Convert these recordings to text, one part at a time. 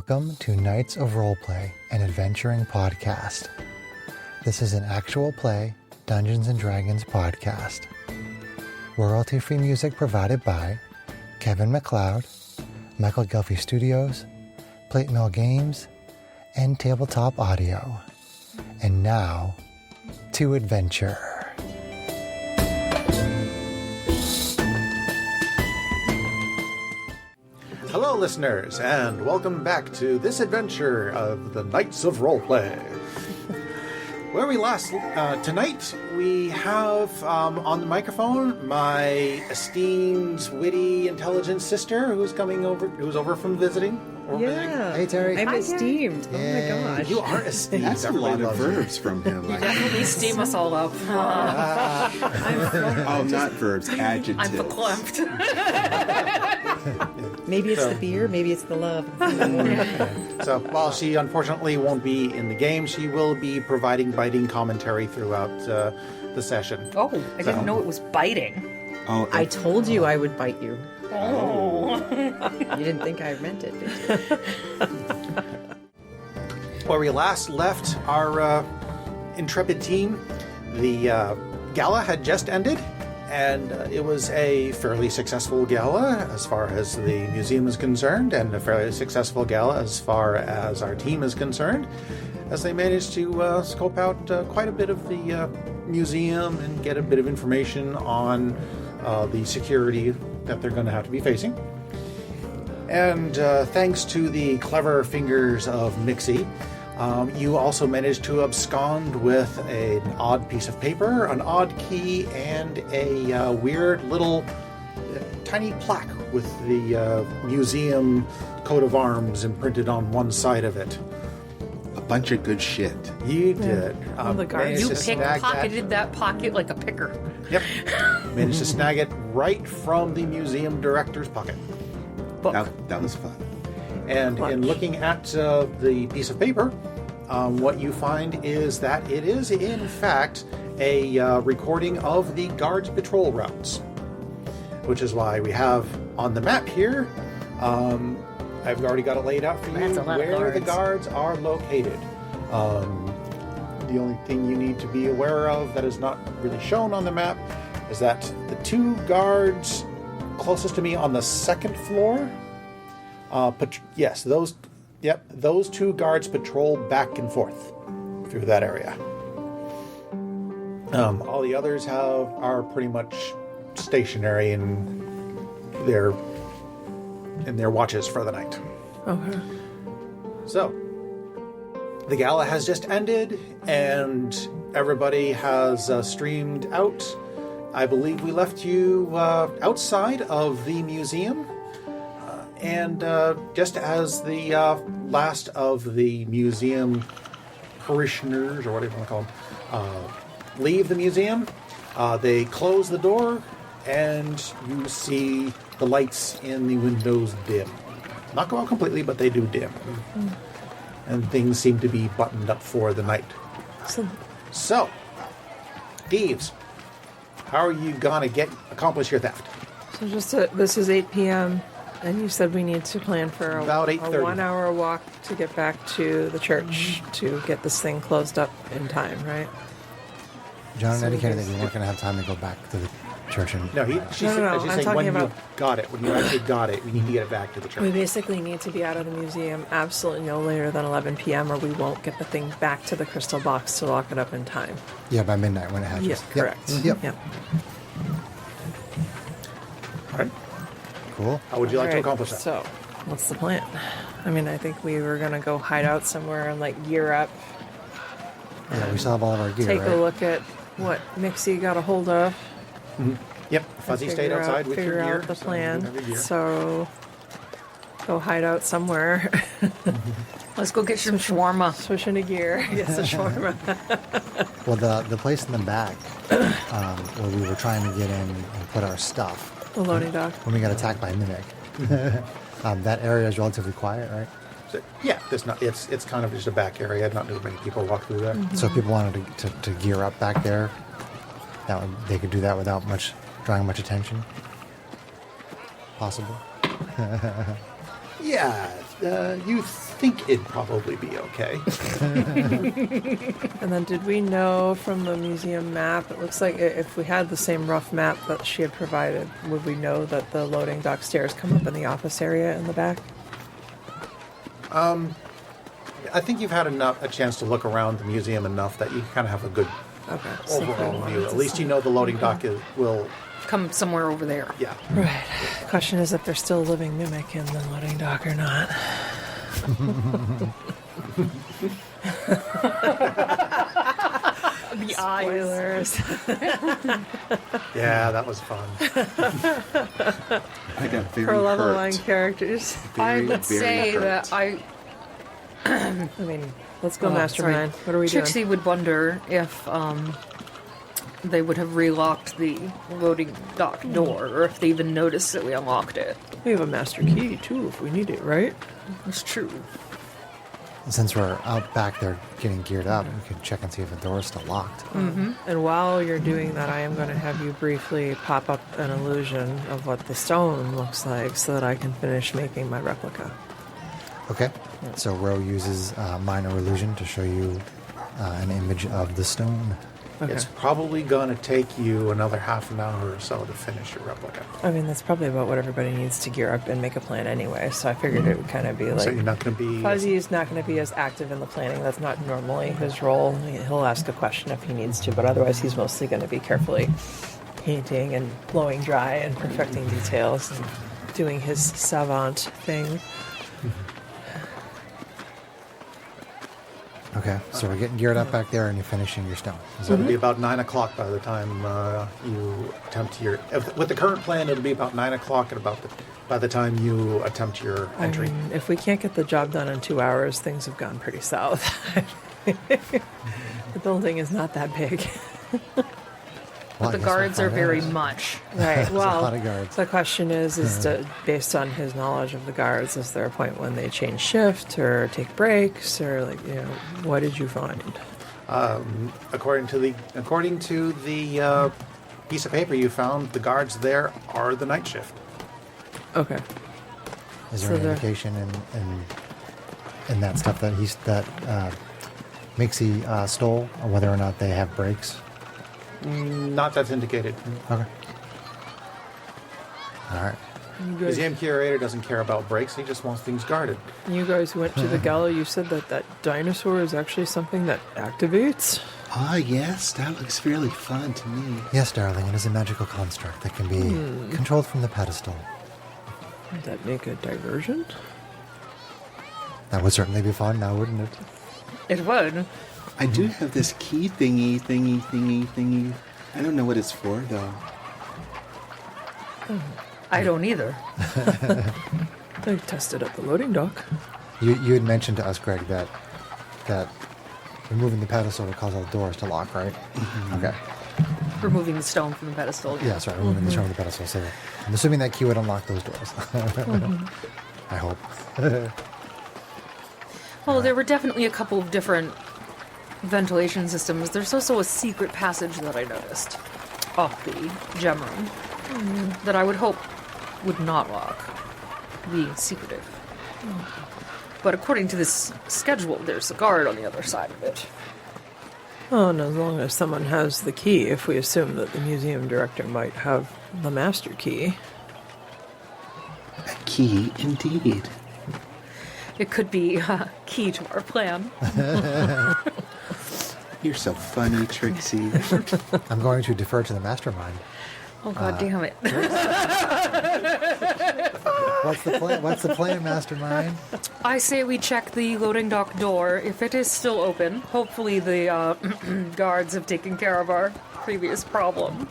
Welcome to Knights of Roleplay, an adventuring podcast. This is an actual play Dungeons & Dragons podcast. Royalty-free music provided by Kevin MacLeod, Michael Gelfie Studios, Plate Mill Games, and Tabletop Audio. And now, to adventure. Hello, listeners, and welcome back to this adventure of the Knights of Roleplay. Where we last tonight, we have on the microphone my esteemed, witty, intelligent sister who's over from visiting. Yeah. Hey, Terry. I'm esteemed. Oh my gosh. You are esteemed. That's a lot of verbs from him. Definitely steam us all up. Not verbs, adjectives. I'm verklempt. Maybe it's the beer, maybe it's the love. So, while she unfortunately won't be in the game, she will be providing biting commentary throughout the session. Oh, I didn't know it was biting. Oh, I told you I would bite you. Oh. You didn't think I meant it, did you? Where we last left our intrepid team, the gala had just ended, and it was a fairly successful gala as far as the museum is concerned, and a fairly successful gala as far as our team is concerned, as they managed to scope out quite a bit of the museum and get a bit of information on the security that they're going to have to be facing. And thanks to the clever fingers of Mixie, you also managed to abscond with an odd piece of paper, an odd key, and a weird little tiny plaque with the museum coat of arms imprinted on one side of it. a bunch of good shit. You did. All the guards. You managed to snag pickpocketed that pocket like a picker. Yep. Managed to snag it right from the museum director's pocket. Book. That was fun. And in Clutch. looking at the piece of paper, what you find is that it is, in fact, a recording of the guards' patrol routes. Which is why we have on the map here, I've already got it laid out for you That's a lot of where the guards. guards are located. The only thing you need to be aware of that is not really shown on the map is that the two guards closest to me on the second floor, those two guards patrol back and forth through that area. All the others are pretty much stationary in their watches for the night. Okay. So, the gala has just ended, and everybody has streamed out. I believe we left you outside of the museum, and just as the last of the museum parishioners, or whatever you want to call them, leave the museum, they close the door, and you see the lights in the windows dim. Not go out completely, but they do dim. And things seem to be buttoned up for the night. So, Thieves, how are you going to accomplish your theft? So this is 8 p.m. and you said we need to plan for About a 8:30. 1 hour walk to get back to the church to get this thing closed up in time, right? John So indicated that we you weren't going to have time to go back to the church. And No, No, she's I'm saying talking when you about- got it. When you actually got it, we need to get it back to the We church. basically need to be out of the museum absolutely no later than 11 p.m. or we won't get the thing back to the crystal box to lock it up in time. yeah, by midnight when it hatches. Yes, correct. Yep. All right. Cool. How would you like to Alright, accomplish that? So, what's the plan? I mean, I think we were going to go hide out somewhere and gear up. Yeah, we still have all of our gear, Take right? a look at what Mixie got a hold of. Yep. Fuzzy stayed outside with figure your gear. out the so plan. you have your gear. So go hide out somewhere. Let's go get some shawarma. Switch into gear. Get the shawarma. Well, the place in the back where we were trying to get in and put our stuff The loading dock. when we got attacked by a mimic, that area is relatively quiet, right? So, yeah, it's kind of just a back area. Not too many people walk through there. So if people wanted to gear up back there, they could do that without drawing much attention. Possible. Yeah, you think it'd probably be okay. And then did we know from the museum map, it looks like if we had the same rough map that she had provided, would we know that the loading dock stairs come up in the office area in the back? I think you've had a chance to look around the museum enough that you kind of have a good Okay. overall view. At least you know the loading dock will. Come somewhere over there. Yeah. Right. Question is if there's still a living mimic in the loading dock or not. The eyes. Spoilers. Yeah, that was fun. I got very For level hurt. 9 characters. I Very, would very say hurt. that I mean, let's go Oh, mastermind. sorry. What are we Trixie doing? would wonder if they would have relocked the loading dock door, or if they even noticed that we unlocked it. We have a master key, too, if we need it, right? It's true. Since we're out back there getting geared up, we can check and see if the door is still locked. And while you're doing that, I am going to have you briefly pop up an illusion of what the stone looks like so that I can finish making my replica. Okay. So Ro uses minor illusion to show you an image of the stone. Okay. It's probably going to take you another half an hour or so to finish your replica. I mean, that's probably about what everybody needs to gear up and make a plan anyway, so I figured it would kind of be like... So you're not going to be... Fuzzy is not going to be as active in the planning. That's not normally his role. He'll ask a question if he needs to, but otherwise he's mostly going to be carefully painting and blowing dry and perfecting details and doing his savant thing. Okay. So we're getting geared up back there and you're finishing your stone. So it'll be about 9 o'clock by the time you attempt your... With the current plan, it'll be about 9 o'clock by the time you attempt your I entry. mean, if we can't get the job done in 2 hours, things have gone pretty south. The building is not that big. Well, I The guess we'll guards are find very out. much. Right. Well, a lot of guards. the question is based on his knowledge of the guards, is there a point when they change shift or take breaks or what did you find? According to the piece of paper you found, the guards there are the night shift. Okay. Is there So an the- indication in that stuff that Mixie stole, or whether or not they have breaks? Not that's indicated. Okay. All right. Museum curator doesn't care about breaks. He just wants things guarded. You guys went to the gala. You said that dinosaur is actually something that activates. Ah, yes, that looks really fun to me. Yes, darling, it is a magical construct that can be controlled from the pedestal. Would that make a diversion? That would certainly be fun now, wouldn't it? It would. I do have this key thingy. I don't know what it's for, though. I don't either. I tested at the loading dock. You had mentioned to us, Greg, that removing the pedestal would cause all the doors to lock, right? Okay. Removing the stone from the pedestal. Yeah, sorry, removing the stone from the pedestal. So I'm assuming that key would unlock those doors. I hope. Well, there were definitely a couple of different ventilation systems. There's also a secret passage that I noticed off the gem room that I would hope would not lock, being secretive. But according to this schedule, there's a guard on the other side of it. Oh, and as long as someone has the key, if we assume that the museum director might have the master key. A key, indeed. It could be key to our plan. You're so funny, Trixie. I'm going to defer to the mastermind. Oh, God damn it. What's the plan? What's the plan, mastermind? I say we check the loading dock door. If it is still open, hopefully the guards have taken care of our previous problem.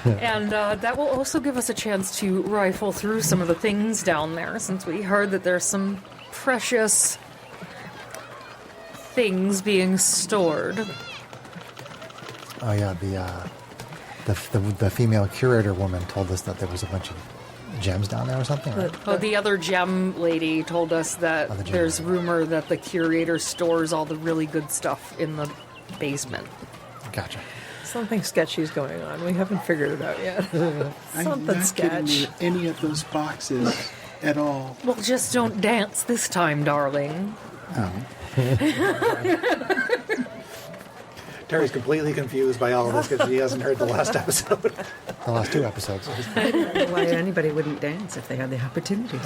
And that will also give us a chance to rifle through some of the things down there, since we heard that there's some precious things being stored. Oh yeah, the female curator woman told us that there was a bunch of gems down there or something, right? Oh, the other gem lady told us that Oh, the gem there's lady. rumor that the curator stores all the really good stuff in the basement. Gotcha. Something sketchy's going on. We haven't figured it out yet. I'm Something not getting sketch. near any of those boxes. at all. Well, just don't dance this time, darling. Oh. Terry's completely confused by all of this because she hasn't heard the last episode. The last 2 episodes. I don't know why anybody wouldn't dance if they had the opportunity.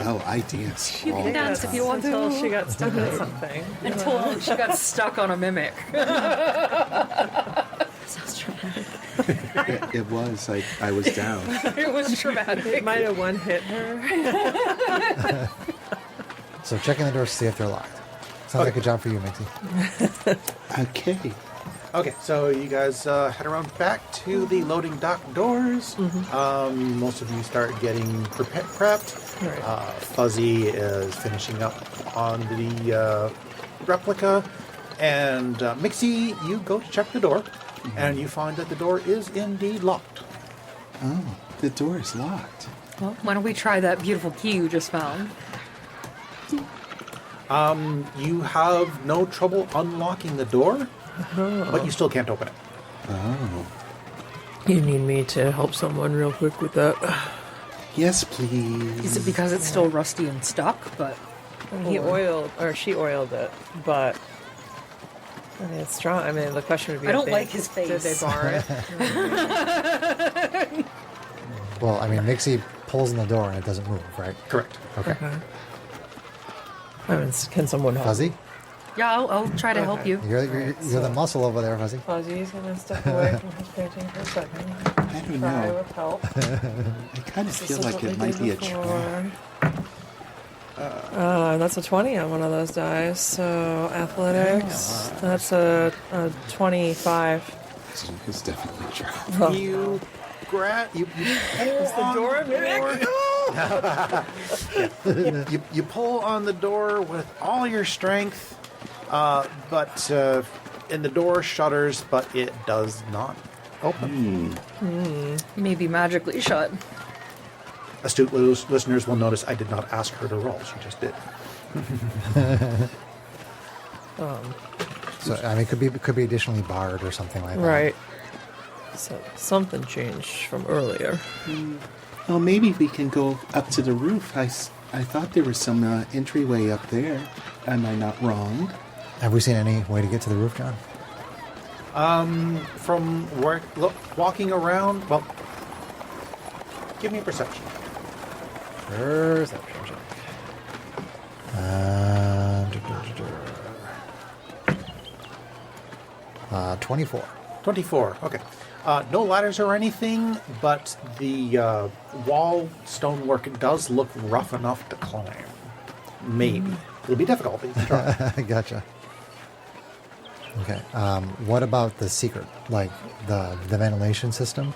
Oh, I dance. You can dance if you want Until to. she got stuck on something. Until she got stuck on a mimic. Sounds traumatic. It was like I was down. It was traumatic. Might have one hit her. So checking the doors to see if they're locked. Sounds like a job for you, Mixie. Okay. Okay, so you guys head around back to the loading dock doors. Most of you start getting prepped. Right. Fuzzy is finishing up on the replica. And Mixie, you go to check the door, and you find that the door is indeed locked. Oh, the door is locked. Well, why don't we try that beautiful key you just found? You have no trouble unlocking the door, but you still can't open it. Oh. You need me to help someone real quick with that. Yes, please. Is it because it's still rusty and stuck? But He oiled, or she oiled it, but I mean, it's strong. I mean, the question would be, I if don't they- like his face. Did they borrow it? Well, I mean, Mixie pulls on the door and it doesn't move, right? Correct. Okay. Okay. I mean, can someone help? Fuzzy, yeah, I'll try to help you. you're the muscle over there, Fuzzy. Fuzzy's gonna step away from his painting for a second. I don't Try know. with help. I kind of This feel is like what it we might did be a before. trap. That's a 20 on one of those dice. So athletics, that's a 25. It's definitely a trap. Well, You grab you is the door you pull on the door with all your strength, but and the door shutters, but it does not open. Maybe magically shut. Astute listeners will notice I did not ask her to roll; she just did. So I mean, it could be additionally barred or something like that. right. So something changed from earlier. Well, maybe we can go up to the roof. I thought there was some entryway up there. Am I not wrong? Have we seen any way to get to the roof, John? From walking around, well, give me a perception. Perception check. 24. 24. Okay. No ladders or anything, but the wall stonework does look rough enough to climb. Maybe. It'll be difficult, but you can try. Gotcha. Okay. What about the secret, like the ventilation system?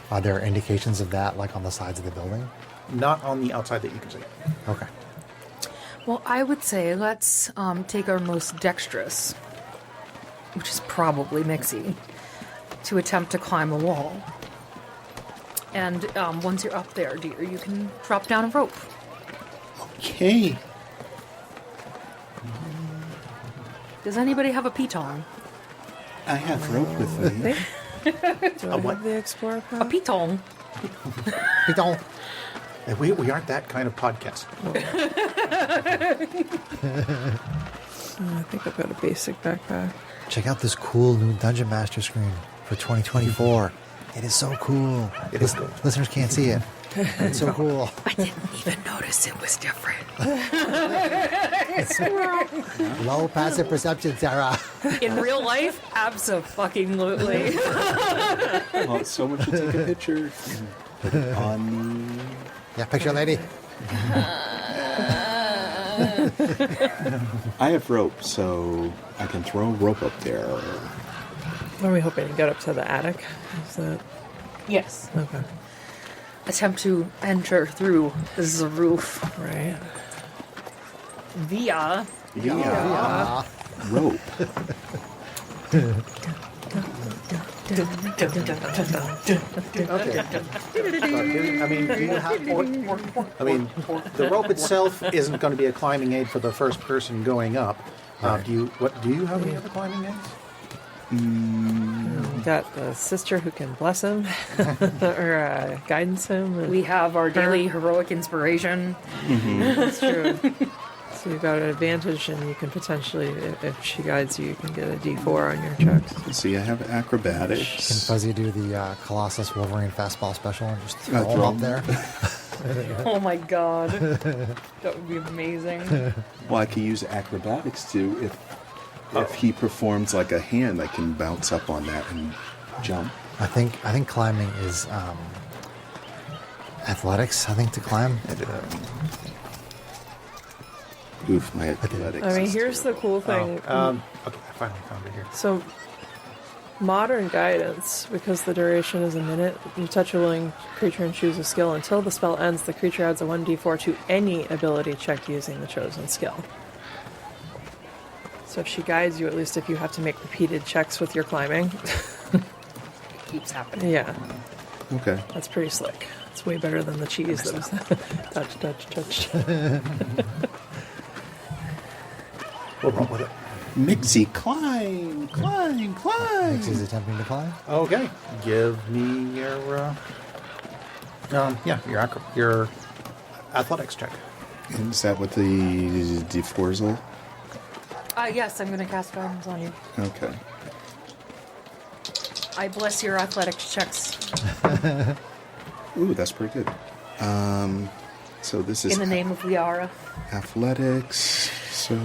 Are there indications of that, like on the sides of the building? Not on the outside that you can see. Okay. Well, I would say let's take our most dexterous, which is probably Mixie, to attempt to climb a wall. And once you're up there, dear, you can drop down a rope. Okay. Does anybody have a piton? I have rope with me. Do I have the explorer A pack? piton? Piton. We aren't that kind of podcast. I think I've got a basic backpack. Check out this cool new Dungeon Master screen for 2024. It is so cool. It is cool. Listeners can't see it. It's so cool. I didn't even notice it was different. Low passive perception, Sarah. In real life, abso-fucking-lutely. Well, someone should take a picture and put it on the... Yeah, picture lady. I have rope, so I can throw rope up there. Are we hoping to get up to the attic? Is that Yes. okay? Attempt to enter through the roof Right. via... Yeah. Rope. I mean, do you have, the rope itself isn't going to be a climbing aid for the first person going up. Right. Do you have any other climbing aids? You got the sister who can bless him or guidance him. And We have our daily heroic inspiration. That's true. So you've got an advantage, and you can potentially, if she guides you, you can get a D4 on your checks. Let's see, I have acrobatics. Can Fuzzy do the Colossus Wolverine fastball special and just throw him throw up him. there? Oh my god. That would be amazing. Well, I can use acrobatics too. If he performs like a hand, I can bounce up on that and jump. I think climbing is athletics. I think to climb. Oof, my athletics. I mean, is here's the cool thing. Okay, I finally found it here. So, modern guidance, because the duration is a minute, you touch a willing creature and choose a skill. Until the spell ends, the creature adds a 1d4 to any ability check using the chosen skill. So if she guides you, at least if you have to make repeated checks with your climbing. Keeps happening. Yeah, Okay. that's pretty slick. It's way better than the cheese that was touch. We'll roll with it. Mixie, climb. She's attempting to climb. Okay, give me your your athletics check. And is that what the D4s are? Yes, I'm going to cast guidance on you. Okay. I bless your athletics checks Ooh, that's pretty good. So this is in the name of Liara. athletics. So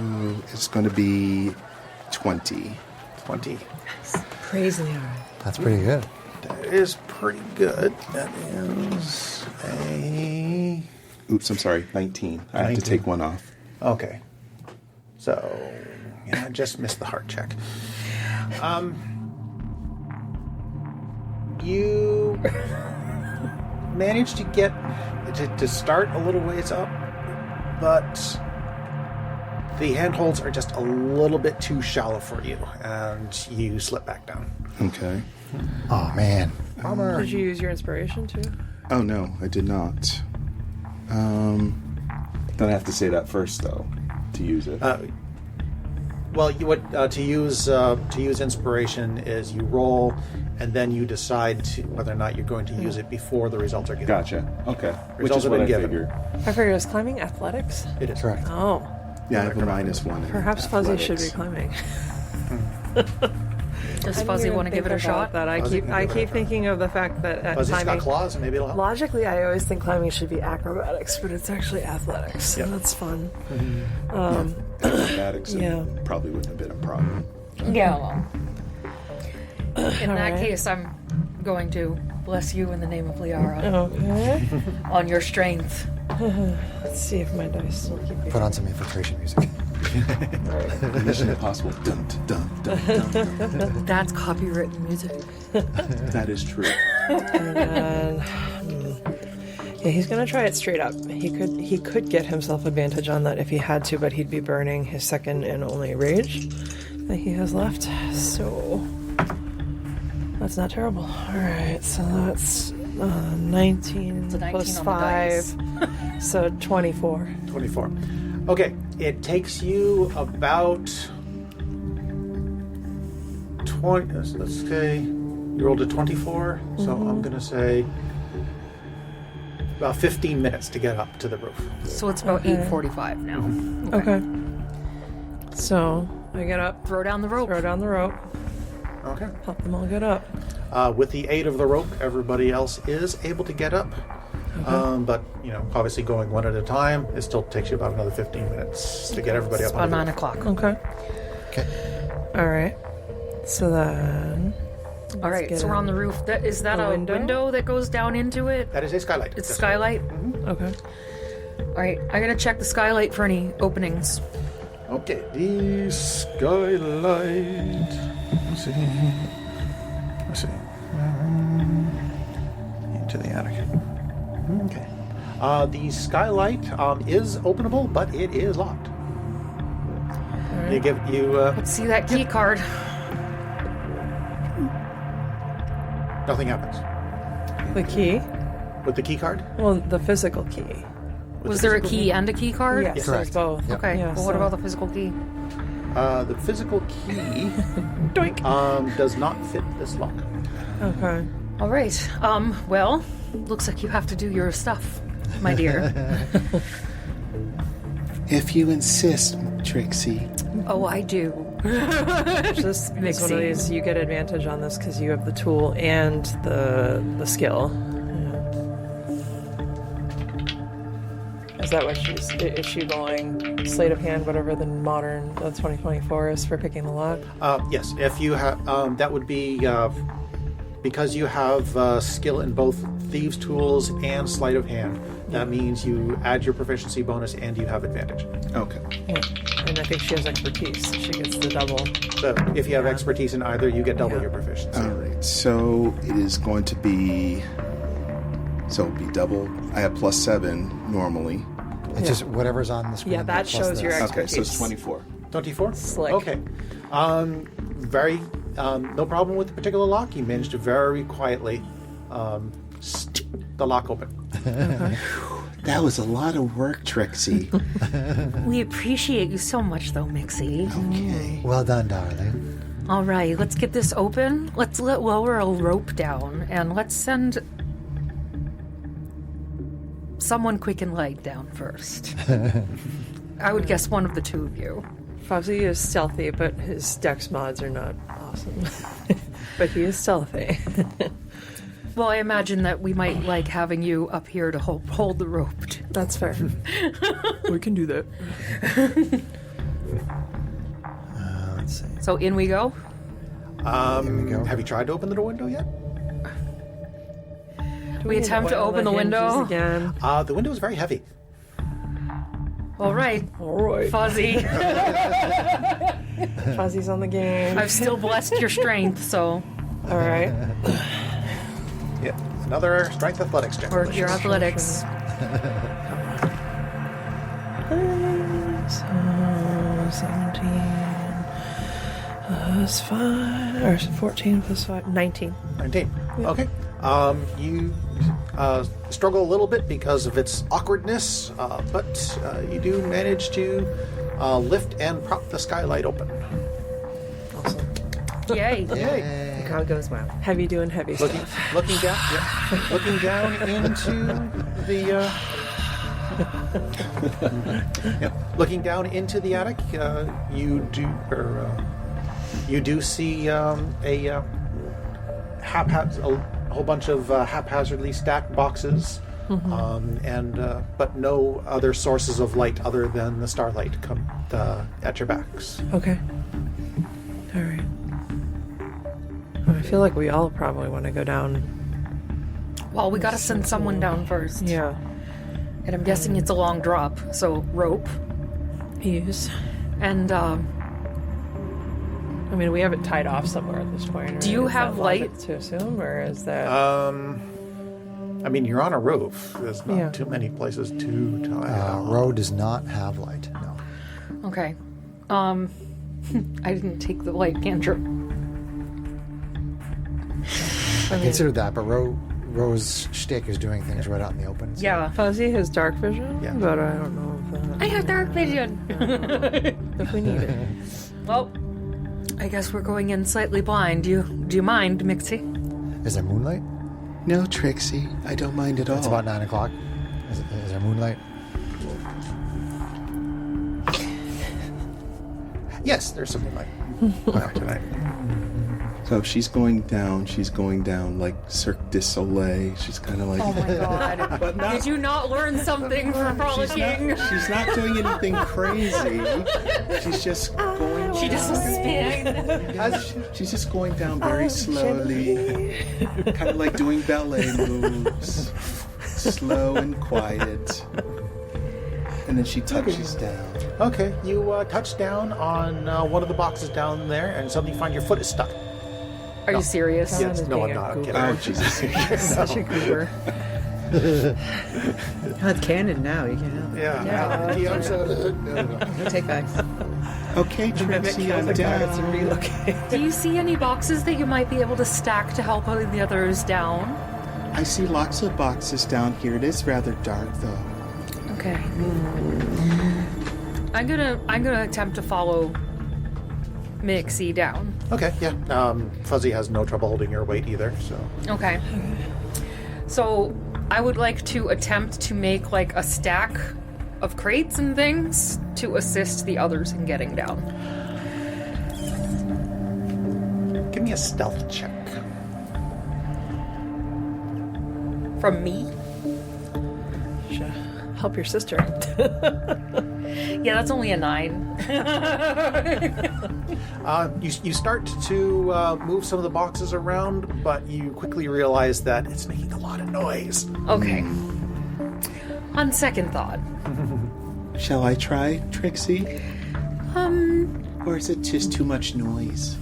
it's going to be 20. 20. Crazy, alright. That's pretty good. That is pretty good. That is a... Oops, I'm sorry, 19. I have to 19. take one off. Okay. So, yeah, I just missed the heart check. You managed to get to start a little ways up, but the handholds are just a little bit too shallow for you, and you slip back down. Okay. Oh man, bummer. Did you use your inspiration too? Oh, no, I did not. Then I have to say that first, though, to use it. Well, you would to use inspiration is you roll, and then you decide whether or not you're going to use it before the results are given. Gotcha. Okay. Which Results is have what been I given. figured. I figured it was climbing athletics. It is Correct. Oh, Yeah, I have a -1. in perhaps Fuzzy should be athletics. climbing. Does I didn't Fuzzy even want to give it think a about shot? That I Fuzzy keep can give it a shot. thinking of the fact that at Fuzzy's got climbing, claws, and maybe it'll help. logically, I always think climbing should be acrobatics, but it's actually athletics. So Yep. that's fun. Acrobatics Yeah. probably wouldn't have been a problem. Yeah, well. In that Alright. case, I'm going to bless you in the name of Liara Okay. on your strength. Let's see if my dice still keep me. Put on some infiltration music. Mission Impossible. Dun, dun, dun, dun, dun. That's copywritten music. That is true. And, yeah, he's gonna try it straight up. He could get himself advantage on that if he had to, but he'd be burning his second and only rage that he has left. So that's not terrible. All right, so that's 19 It's a 19 plus on the 5, so 24. 24. Okay, it takes you about 20. Let's say you rolled a 24, so I'm going to say about 15 minutes to get up to the roof. So it's about 8:45 now. Okay. So I get up, Throw down the rope. throw down the rope, Okay. help them all get up. With the aid of the rope, everybody else is able to get up. But, obviously going one at a time, it still takes you about another 15 minutes to get everybody It's up about on the 9 roof. o'clock. Okay. Okay. All right. So then. All right, get so we're on in. the roof. Is that A a window? window that goes down into it? That is a skylight. It's a Yes. skylight? Okay. All right, I'm going to check the skylight for any openings. Okay, the skylight. Let's see. Into the attic. Okay. The skylight is openable, but it is locked. You give you Let's see that key card. nothing happens The key? with the key card. Well, the physical key. Was there a key and a key card? Yes, there's Correct. both. Yep. Okay, Yeah, well, what so- about the physical key? The physical key Doink. does not fit this lock. Okay. All right. Well, looks like you have to do your stuff, my dear. If you insist, Trixie. Oh, I do. This is one of these. You get advantage on this because you have the tool and the skill. Yeah. Is that what is she rolling sleight of hand, whatever the modern 2024 is for picking the lock? Yes, if you have, that would be because you have skill in both thieves' tools and sleight of hand. That means you add your proficiency bonus and you have advantage. Okay. Yeah. And I think she has expertise. So she gets the double. So if you have expertise in either, you get double Yeah. your proficiency. All right. So it is going to be. So it'll be double. I have +7 normally. It's just whatever's on the screen. Yeah, that plus shows your this. expertise. Okay, so it's 24. 24? Slick. Okay. Very, no problem with the particular lock. You managed to very quietly the lock open. That was a lot of work, Trixie. We appreciate you so much, though, Mixie. Okay. Well done, darling. All right, let's get this open. Let's lower a rope down, and let's send someone quick and light down first. I would guess one of the two of you. Fuzzy is stealthy, but his dex mods are not awesome. But he is stealthy. Well, I imagine that we might like having you up here to hold the rope. That's fair. We can do that. Let's see. So in we go. Here we go. Have you tried to open the window yet? We attempt to open the window. Again. The window is very heavy. All right, All right. Fuzzy. Fuzzy's on the game. I've still blessed your strength, so All right. Yeah. Another strength athletics check. or your athletics. So 17 plus 5, or 14 plus 5, 19. 19. Okay. You struggle a little bit because of its awkwardness, but you do manage to lift and prop the skylight open. Awesome. Yay. Yay. The crowd goes wild. Heavy doing heavy Looking, stuff. looking down, looking down into the, looking down into the attic. You do see a whole bunch of haphazardly stacked boxes, but no other sources of light other than the starlight come at your backs. Okay. All right. I feel like we all probably want to go down. Well, we gotta send someone down first. Yeah. And I'm guessing it's a long drop, so rope. Use. And I mean, we have it tied off somewhere at this point. Right? Do you Is have that light? logic to assume, or is that? I mean, you're on a roof. There's not Yeah. too many places to tie it off. Row does not have light. No. okay. I didn't take the light cantrip. I considered that, but Row's shtick is doing things right out in the open. so- Yeah. Fuzzy has dark vision, Yeah. but I don't know if, I have dark vision. if we need it. Well, I guess we're going in slightly blind. Do you mind, Mixie? Is there moonlight? No, Trixie. I don't mind at all. It's about 9 o'clock. Is there moonlight? Yes, there's some moonlight tonight. So if she's going down like Cirque du Soleil. She's kind of like. Oh my god. But not, Did you not learn something from frolicking? she's not doing anything crazy. She's just going. She just was spin. She's just going down very slowly, kind of like doing ballet moves, slow and quiet. And then she touches down. Okay, you touch down on one of the boxes down there, and suddenly you find your foot is stuck. Are you serious? Yes, is no, being I'm a not. I'm goober. kidding. Oh Jesus! Such a goober. Oh, it's canon now. You can help. Yeah. DM said, no. No take backs. Okay, Trixie, I'm down. Relocate. Do you see any boxes that you might be able to stack to help putting the others down? I see lots of boxes down here. It is rather dark, though. Okay. I'm gonna attempt to follow Mixie down. Okay, yeah. Fuzzy has no trouble holding your weight either, so... Okay. So I would like to attempt to make like a stack of crates and things to assist the others in getting down. Give me a stealth check. From me? Should help your sister. Yeah, that's only a 9. You start to move some of the boxes around, but you quickly realize that it's making a lot of noise. Okay. On second thought. Shall I try, Trixie? Or is it just too much noise?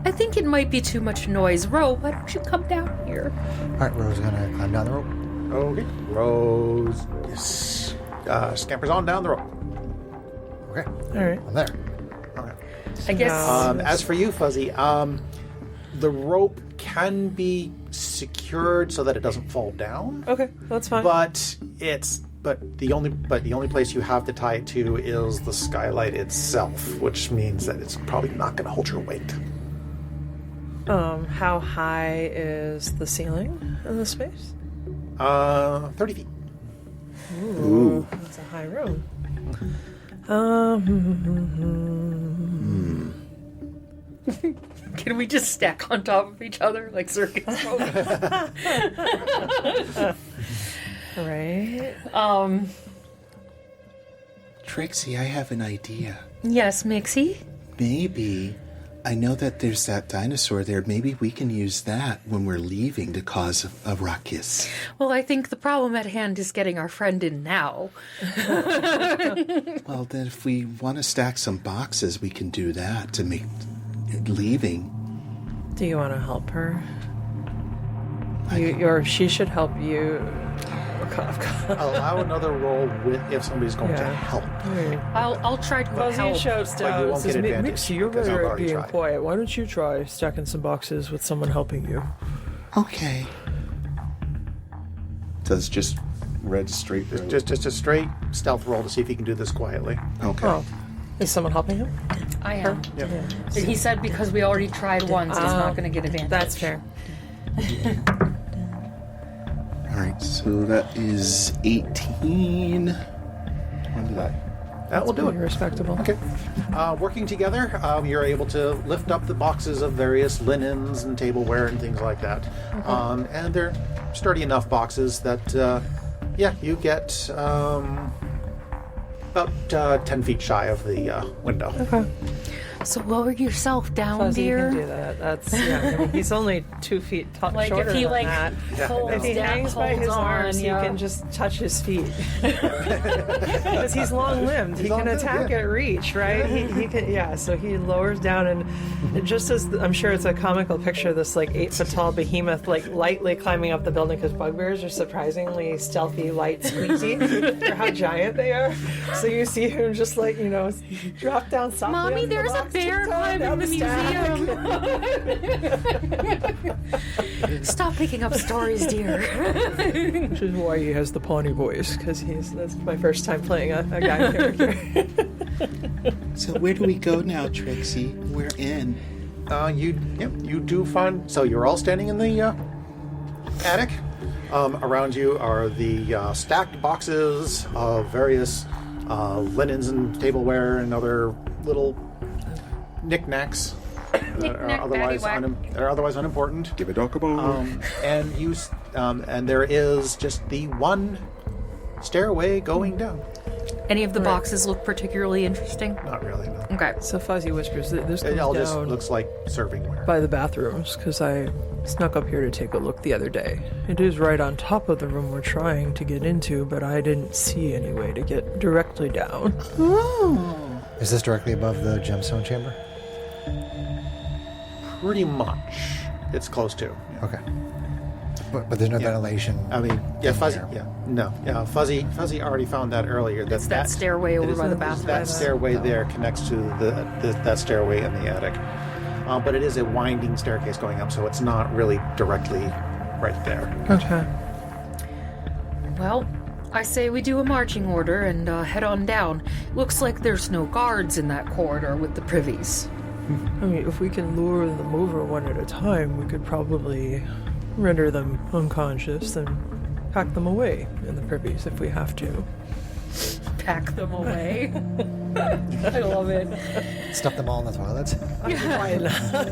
I think it might be too much noise. Ro, why don't you come down here? All right, Rose is gonna climb down the rope. Okay. Rose scampers on down the rope. Okay, All right. I'm there. Okay. I guess... As for you, Fuzzy, the rope can be secured so that it doesn't fall down. Okay, that's fine. But the only place you have to tie it to is the skylight itself, which means that it's probably not going to hold your weight. How high is the ceiling in this space? 30 feet. Ooh. That's a high room. Can we just stack on top of each other like circus movies? Right. Trixie, I have an idea. Yes, Mixie? Maybe, I know that there's that dinosaur there. Maybe we can use that when we're leaving to cause a ruckus. Well, I think the problem at hand is getting our friend in now. Well, then if we want to stack some boxes, we can do that to make leaving. Do you want to help her? Or she should help you. Allow another roll if somebody's going to Yeah. help. I'll try to Fuzzy help. shouts But you down. won't Says, get advantage, Mixie, you're because I've better at already being tried." quiet. Why don't you try stacking some boxes with someone helping you? Okay. Does just red straight. Just a straight stealth roll to see if you can do this quietly. Okay. Oh, is someone helping him? I am. Yep. He said because we already tried once, he's not going to get advantage. That's fair. All right. So that is 18. When did that? That will do it. Respectable. Okay. Working together, you're able to lift up the boxes of various linens and tableware and things like that. And they're sturdy enough boxes that, you get about 10 feet shy of the window. Okay. So lower yourself down, Fuzzy dear. can do that. That's I mean, he's only 2 feet Like shorter if he than that. holds If he down, hangs by holds his arms, on, you can just touch his feet. Because he's long-limbed. He can long-limbed, attack yeah. at reach, right? He can, yeah, so he lowers down and just as, I'm sure it's a comical picture, this like 8-foot-tall behemoth like lightly climbing up the building because bugbears are surprisingly stealthy, light, squeezy for how giant they are. So you see him just like, drop down softly. Mommy, on the there's a box, bear tiptoe climbing down the museum. Stop picking up stories, dear. Which is why he has the Pawnee voice, because that's my first time playing a guy character. So where do we go now, Trixie? We're in. You do find... So you're all standing in the attic. Around you are the stacked boxes of various linens and tableware and other little knickknacks that are otherwise unimportant. Give it a And there is just the one stairway going down. Any of the boxes look particularly interesting? Not really, no. Okay. So Fuzzy whispers, this It goes all just down looks like servingware. by the bathrooms, because I snuck up here to take a look the other day. It is right on top of the room we're trying to get into, but I didn't see any way to get directly down. Is this directly above the gemstone chamber? Pretty much. It's close to. Okay. But there's no ventilation. I mean, yeah, in Fuzzy. there. Yeah, no, yeah, Fuzzy already found that earlier. It's that stairway over by the bathroom. That stairway there connects to that stairway in the attic, but it is a winding staircase going up, so it's not really directly right there. Okay. Well, I say we do a marching order and head on down. Looks like there's no guards in that corridor with the privies. I mean, if we can lure them over one at a time, we could probably render them unconscious and pack them away in the privies if we have to. Pack them away. I love it. Stuff them all in the toilets.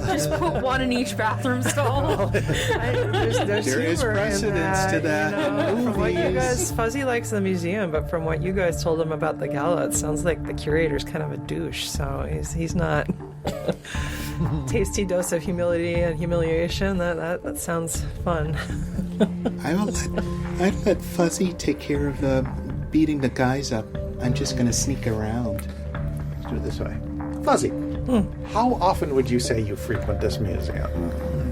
Just put one in each bathroom stall. There is precedence to that. From what you Movies. guys, Fuzzy likes the museum, but from what you guys told him about the gala, it sounds like the curator's kind of a douche. So he's not. Tasty dose of humility and humiliation. That sounds fun. I'd let Fuzzy take care of beating the guys up. I'm just going to sneak around. Let's do it this way. Fuzzy, how often would you say you frequent this museum?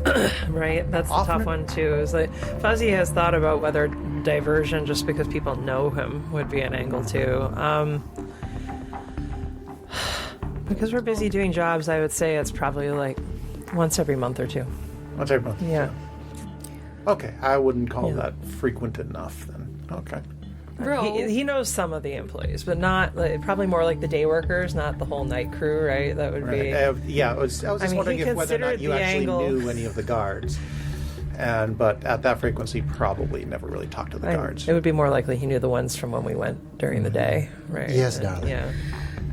Right, that's the Often- tough one too. Is like Fuzzy has thought about whether diversion, just because people know him, would be an angle too. Because we're busy doing jobs, I would say it's probably like once every month or two. Once every month? Yeah. Okay, I wouldn't call Yeah. that frequent enough then. Okay. Bro, He knows some of the employees, but not like, probably more like the day workers, not the whole night crew, right? That would be. Yeah, I was just mean, wondering he if whether or not considered you the actually angle- knew any of the guards. But at that frequency, probably never really talked to the guards. It would be more likely he knew the ones from when we went during the day, right? Yes, And- darling. Yeah.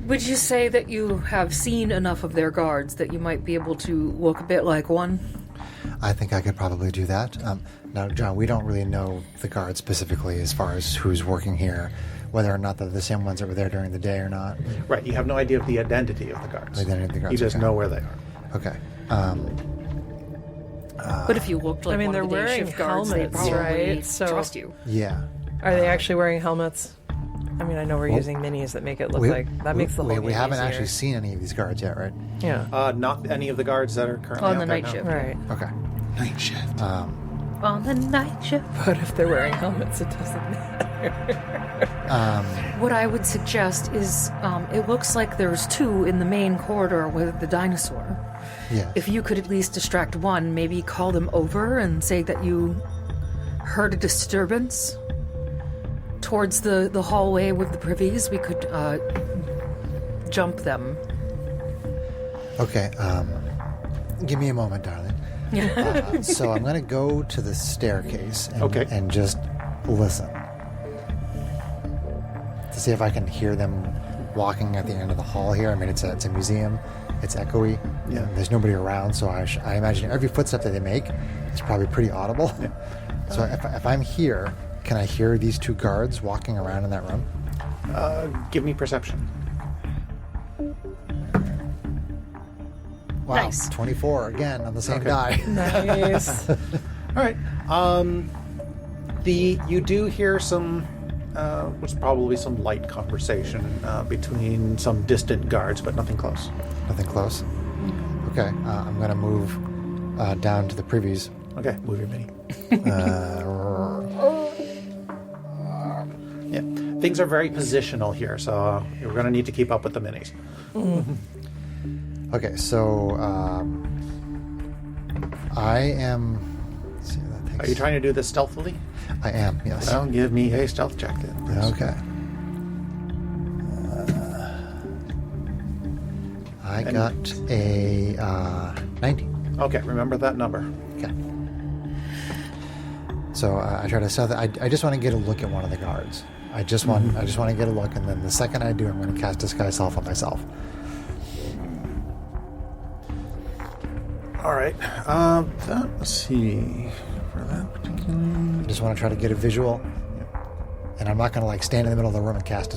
would you say that you have seen enough of their guards that you might be able to look a bit like one? I think I could probably do that. Now, John, we don't really know the guards specifically as far as who's working here, whether or not they're the same ones that were there during the day or not. Right, you have no idea of the identity of the guards. The identity of the guards, You just okay. know where they are. Okay. But if you looked like I mean, one they're of the day wearing shift guards, they helmets, probably right? So- trust you. Yeah. Are they actually wearing helmets? I mean, I know we're using minis that make it look like that makes the whole we game haven't easier. actually seen any of these guards yet, right? Yeah. Not any of the guards that are currently On out the there night now. shift. Right. Okay. Night shift. On the night shift. But if they're wearing helmets, it doesn't matter. What I would suggest is, it looks like there's two in the main corridor with the dinosaur. Yeah. If you could at least distract one, maybe call them over and say that you heard a disturbance towards the hallway with the privies, we could jump them. Okay. Give me a moment, darling. So I'm going to go to the staircase and, Okay. and just listen to see if I can hear them walking at the end of the hall here. I mean, it's a museum. It's echoey. Yeah. There's nobody around, so I imagine every footstep that they make is probably pretty audible. So if I'm here, can I hear these two guards walking around in that room? Give me perception. Wow, Nice. 24 again on the same Okay. die. Nice. All right. You do hear some, what's probably some light conversation between some distant guards, but nothing close. Nothing close. Okay, I'm going to move down to the privies. Okay, move your mini. Yeah, things are very positional here, so you're going to need to keep up with the minis. Okay, so I am. Let's see, that takes, Are you trying to do this stealthily? I am. Yes. Well, give me a stealth check then. please. Okay. I got a 19. Okay, remember that number. Okay. So I try to stealth. I just want to get a look at one of the guards. I just want to get a look, and then the second I do, I'm going to cast Disguise Self on myself. All right. Let's see. For that particular. I just want to try to get a visual. And I'm not going to like stand in the middle of the room and cast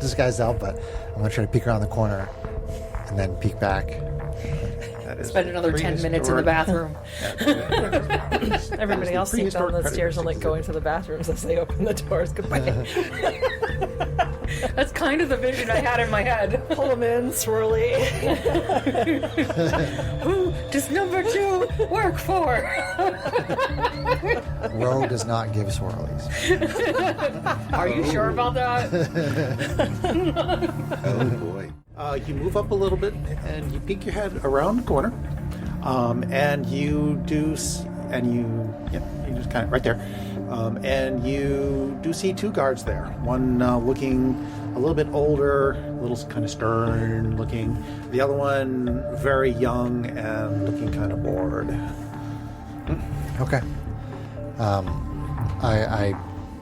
Disguise Self, but I'm going to try to peek around the corner and then peek back. That is Spend another 10 minutes in the prehistoric- bathroom. Everybody else sneaks down the prehistoric stairs and like predators. going to the bathrooms as they open the doors. Goodbye. That's kind of the vision I had in my head. Pull them in, swirly. Who does number 2 work for? Roe does not give swirlies. Are you sure about that? Oh boy. You move up a little bit and you peek your head around the corner, and you do and you just kind of right there, and you do see 2 guards there. One looking a little bit older, a little kind of stern looking. The other one very young and looking kind of bored. Okay. I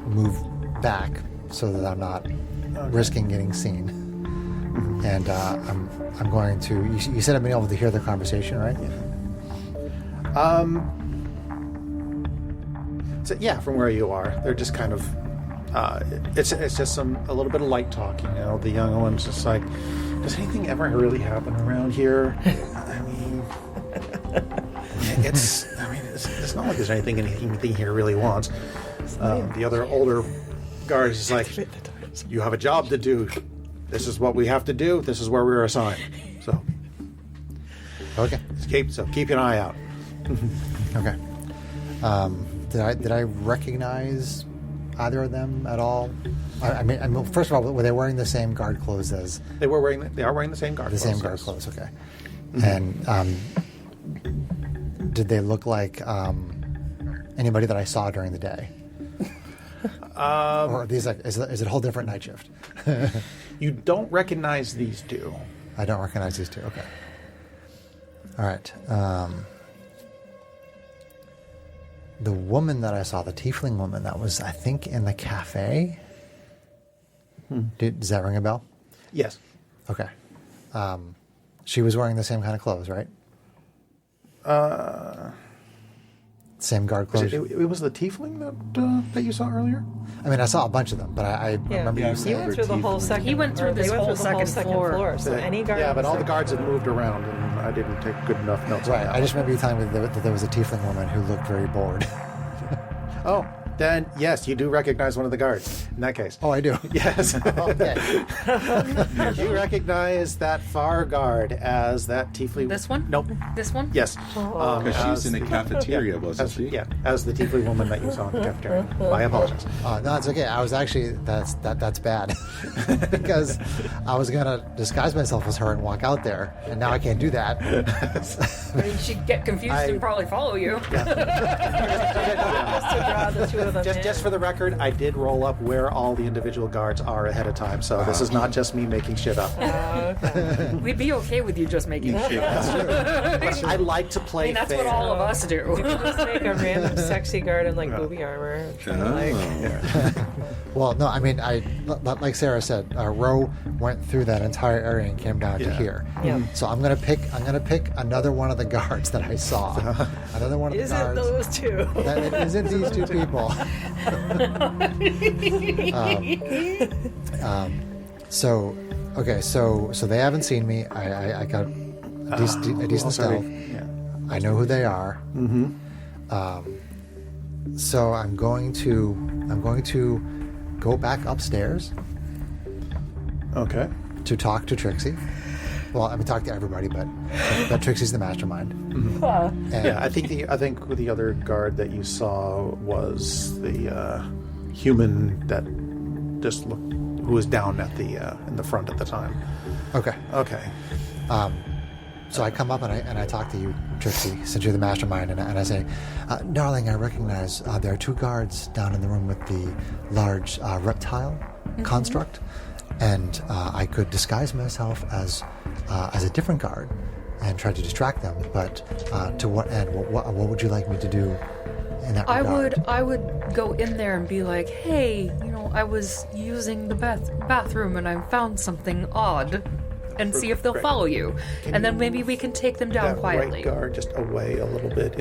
move back so that I'm not risking getting seen. And I'm going to. You said I've been able to hear the conversation, right? So yeah, from where you are, they're just kind of. It's just a little bit of light talk. The young one's just like, does anything ever really happen around here? I mean, it's not like there's anything here really wants. The other older guard is like, you have a job to do. This is what we have to do. This is where we're assigned. So, Okay. Keep an eye out. Okay. Did I recognize either of them at all? I mean, first of all, were they wearing the same guard clothes as? They are wearing the same guard clothes. The same guard clothes. Okay. And did they look like anybody that I saw during the day? Or are these is it a whole different night shift? You don't recognize these 2. I don't recognize these 2. Okay. All right. The woman that I saw, the tiefling woman, that was, I think, in the cafe. Does that ring a bell? Yes. Okay. She was wearing the same kind of clothes, right? Same guard clothes. It was the tiefling that you saw earlier? I mean, I saw a bunch of them, but I remember you He saying. went through the whole second. He went through they this went whole through the second floor. So any guard. Yeah, but all the second- guards had moved around, and I didn't take good enough notes. on Right. that I just one. remember you telling me that there was a tiefling woman who looked very bored. Oh, then yes, you do recognize one of the guards. In that case. Oh, I do. Yes. Okay. You recognize that far guard as that tiefling. This one? Nope. This one? Yes. Because she was in the cafeteria, wasn't she? Yeah, as the tiefling woman that you saw in the cafeteria. I apologize. No, it's okay. I was actually that's bad because I was gonna disguise myself as her and walk out there, and now I can't do that. I mean, she'd get confused and probably follow you. Just to draw the 2 of them in. Just for the record, I did roll up where all the individual guards are ahead of time, so this is not just me making shit up. Okay. We'd be okay with you just making shit. I like to play I mean, that's fair. what all of us You do. could just make a random sexy guard in like booby armor. Well, no, I mean, like Sarah said, Ro went through that entire area and came down to here. Yeah. So I'm gonna pick another one of the guards that I saw. Another one of the Is it guards. those 2? That it isn't these 2 people. So they haven't seen me. I got a decent stealth. Yeah. I know who they are. So I'm going to go back upstairs Okay. to talk to Trixie. Well, I mean, talk to everybody, but Trixie's the mastermind. And Yeah, I think the other guard that you saw was the human that just looked, who was down at the in the front at the time. Okay. Okay. So I come up and I talk to you, Trixie, since you're the mastermind, and I say, darling, I recognize there are 2 guards down in the room with the large reptile construct, and I could disguise myself as a different guard and try to distract them. But to what end? What would you like me to do in that regard? I would go in there and be like, hey, I was using the bathroom and I found something odd, and see if they'll Right. follow you, and then maybe we can take them down That quietly. right guard just away a little bit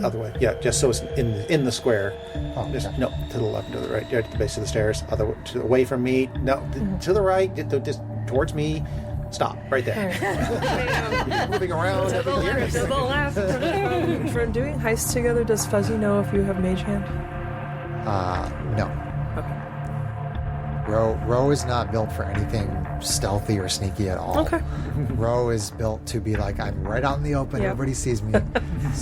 other way. Yeah, just so it's in the square. Oh, Just okay. no, to the left, to the right, at the base of the stairs. Away from me. No, to the right. Just towards me. Stop right there. Moving around. To the left, to the left. From doing heists together, does Fuzzy know if you have Mage Hand? No. Ro is not built for anything stealthy or sneaky at all. Okay. Ro is built to be like, I'm right out in the open, Yep. everybody sees me.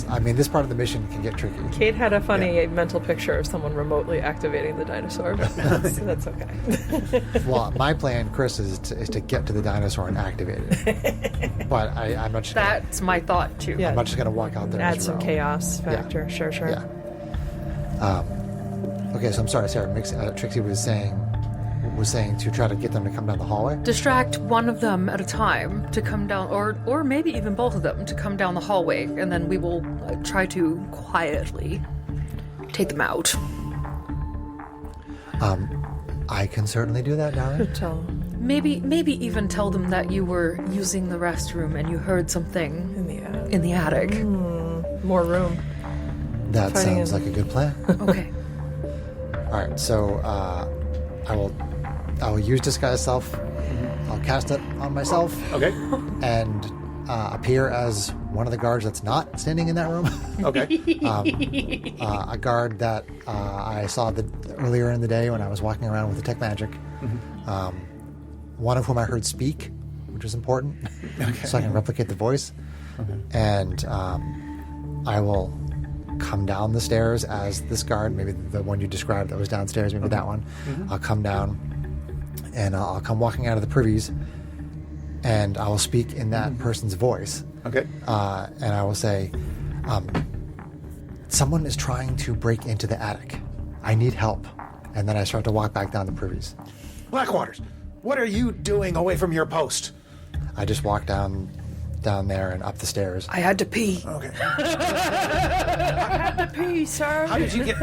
I mean, this part of the mission can get tricky. Kate had a funny mental picture of someone remotely activating the dinosaur, but that's okay. Well, my plan, Chris, is to get to the dinosaur and activate it. But I'm not just That's my thought too. Yeah. I'm not just gonna walk out there. Add as some Ro. chaos factor. Sure. Yeah. Okay, so I'm sorry, Sarah. Trixie was saying to try to get them to come down the hallway. Distract one of them at a time to come down, or maybe even both of them to come down the hallway, and then we will try to quietly take them out. I can certainly do that, darling. Tell Maybe even tell them that you were using the restroom and you heard something in the attic. in the attic. More room. That Fighting sounds in- like a good plan. Okay. All right, so I will use disguise self. I'll cast it on myself Okay. and appear as one of the guards that's not standing in that room. Okay. A guard that I saw earlier in the day when I was walking around with the tech magic. One of whom I heard speak, which is important, so I can replicate the voice. And I will come down the stairs as this guard, maybe the one you described that was downstairs, maybe that one. I'll come down and I'll come walking out of the privies, and I will speak in that person's voice. Okay. And I will say, someone is trying to break into the attic. I need help. And then I start to walk back down the privies. Blackwaters, what are you doing away from your post? I just walk down there and up the stairs. I had to pee. Okay. Peace, sir. How did you get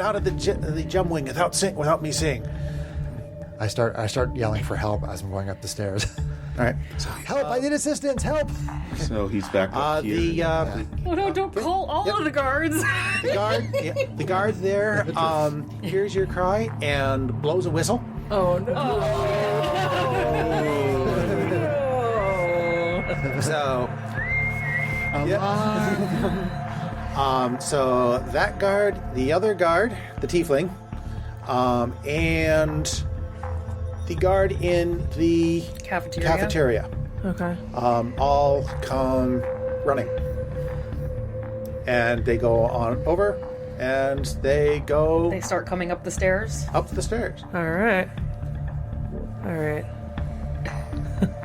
out of the gem wing without me seeing? I start yelling for help as I'm going up the stairs. All right. Help! I need assistance! Help! So he's back up here. Oh no! Don't call all of the guards. The guard there hears your cry and blows a whistle. Oh no. So, so that guard, the other guard, the tiefling, and the guard in the cafeteria Okay. all come running. And they go on over, and they go They start coming up the stairs. up the stairs. All right.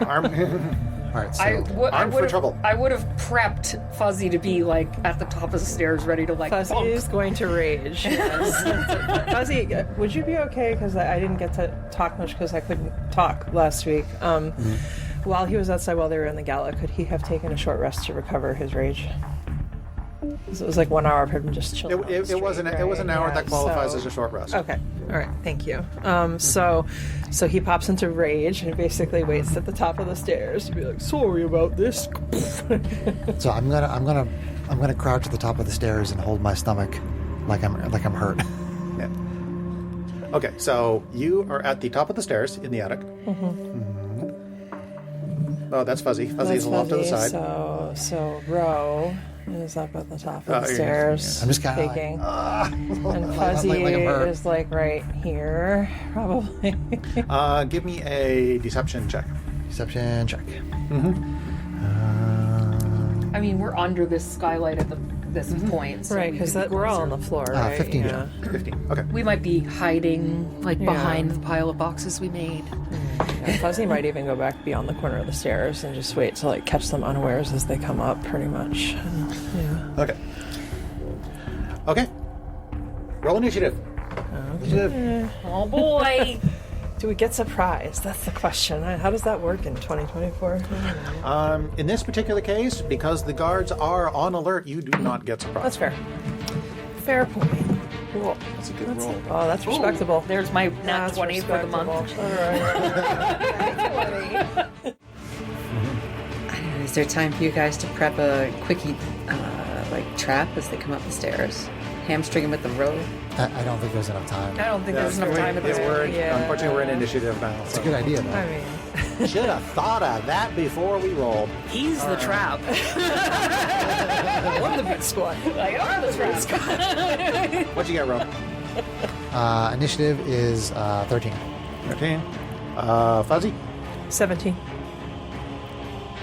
Arm, All right, so armed for trouble. I would have prepped Fuzzy to be like at the top of the stairs, ready to like. Fuzzy bonk. is going to rage. Yes. Fuzzy, would you be okay? Because I didn't get to talk much because I couldn't talk last week. While he was outside, while they were in the gala, could he have taken a short rest to recover his rage? 'Cause it was like 1 hour of him just chilling. on the It was street, it was an hour right? that qualifies So- as a short rest. Okay. All right. Thank you. So he pops into rage and basically waits at the top of the stairs to be like, "Sorry about this." so I'm gonna crouch at the top of the stairs and hold my stomach like I'm hurt. Yeah. Okay, so you are at the top of the stairs in the attic. Oh, that's Fuzzy. Fuzzy is off to the side. So Ro is up at the top of the yeah. stairs. I'm just kinda like, taking, and Fuzzy like I'm hurt. is like right here, probably. Give me a deception check. Deception check. I mean, we're under this skylight at this point, so Right, we because could be we're all on closer. the floor, right? 15. Yeah. 15. Okay. We might be hiding like Yeah. behind the pile of boxes we made. Yeah, Fuzzy might even go back beyond the corner of the stairs and just wait to like catch them unawares as they come up, pretty much. Yeah. Okay. Okay. Roll initiative. Initiative. Oh boy! Do we get surprised? That's the question. How does that work in 2024? In this particular case, because the guards are on alert, you do not get surprised. That's fair. Fair point. Cool. That's a good roll. Oh, that's respectable. There's my nat That's 20 for the month. respectable. All right. I don't know, is there time for you guys to prep a quickie like trap as they come up the stairs? Hamstring them with the rope? I don't think there's enough time. I don't think there's enough time at this point. Unfortunately, we're in initiative now. It's a good idea though. I mean, Should have thought of that before we rolled. He's the trap. we're the big squad. I are the trap. What'd you get, Rob? Initiative is 13. 13. Fuzzy. 17.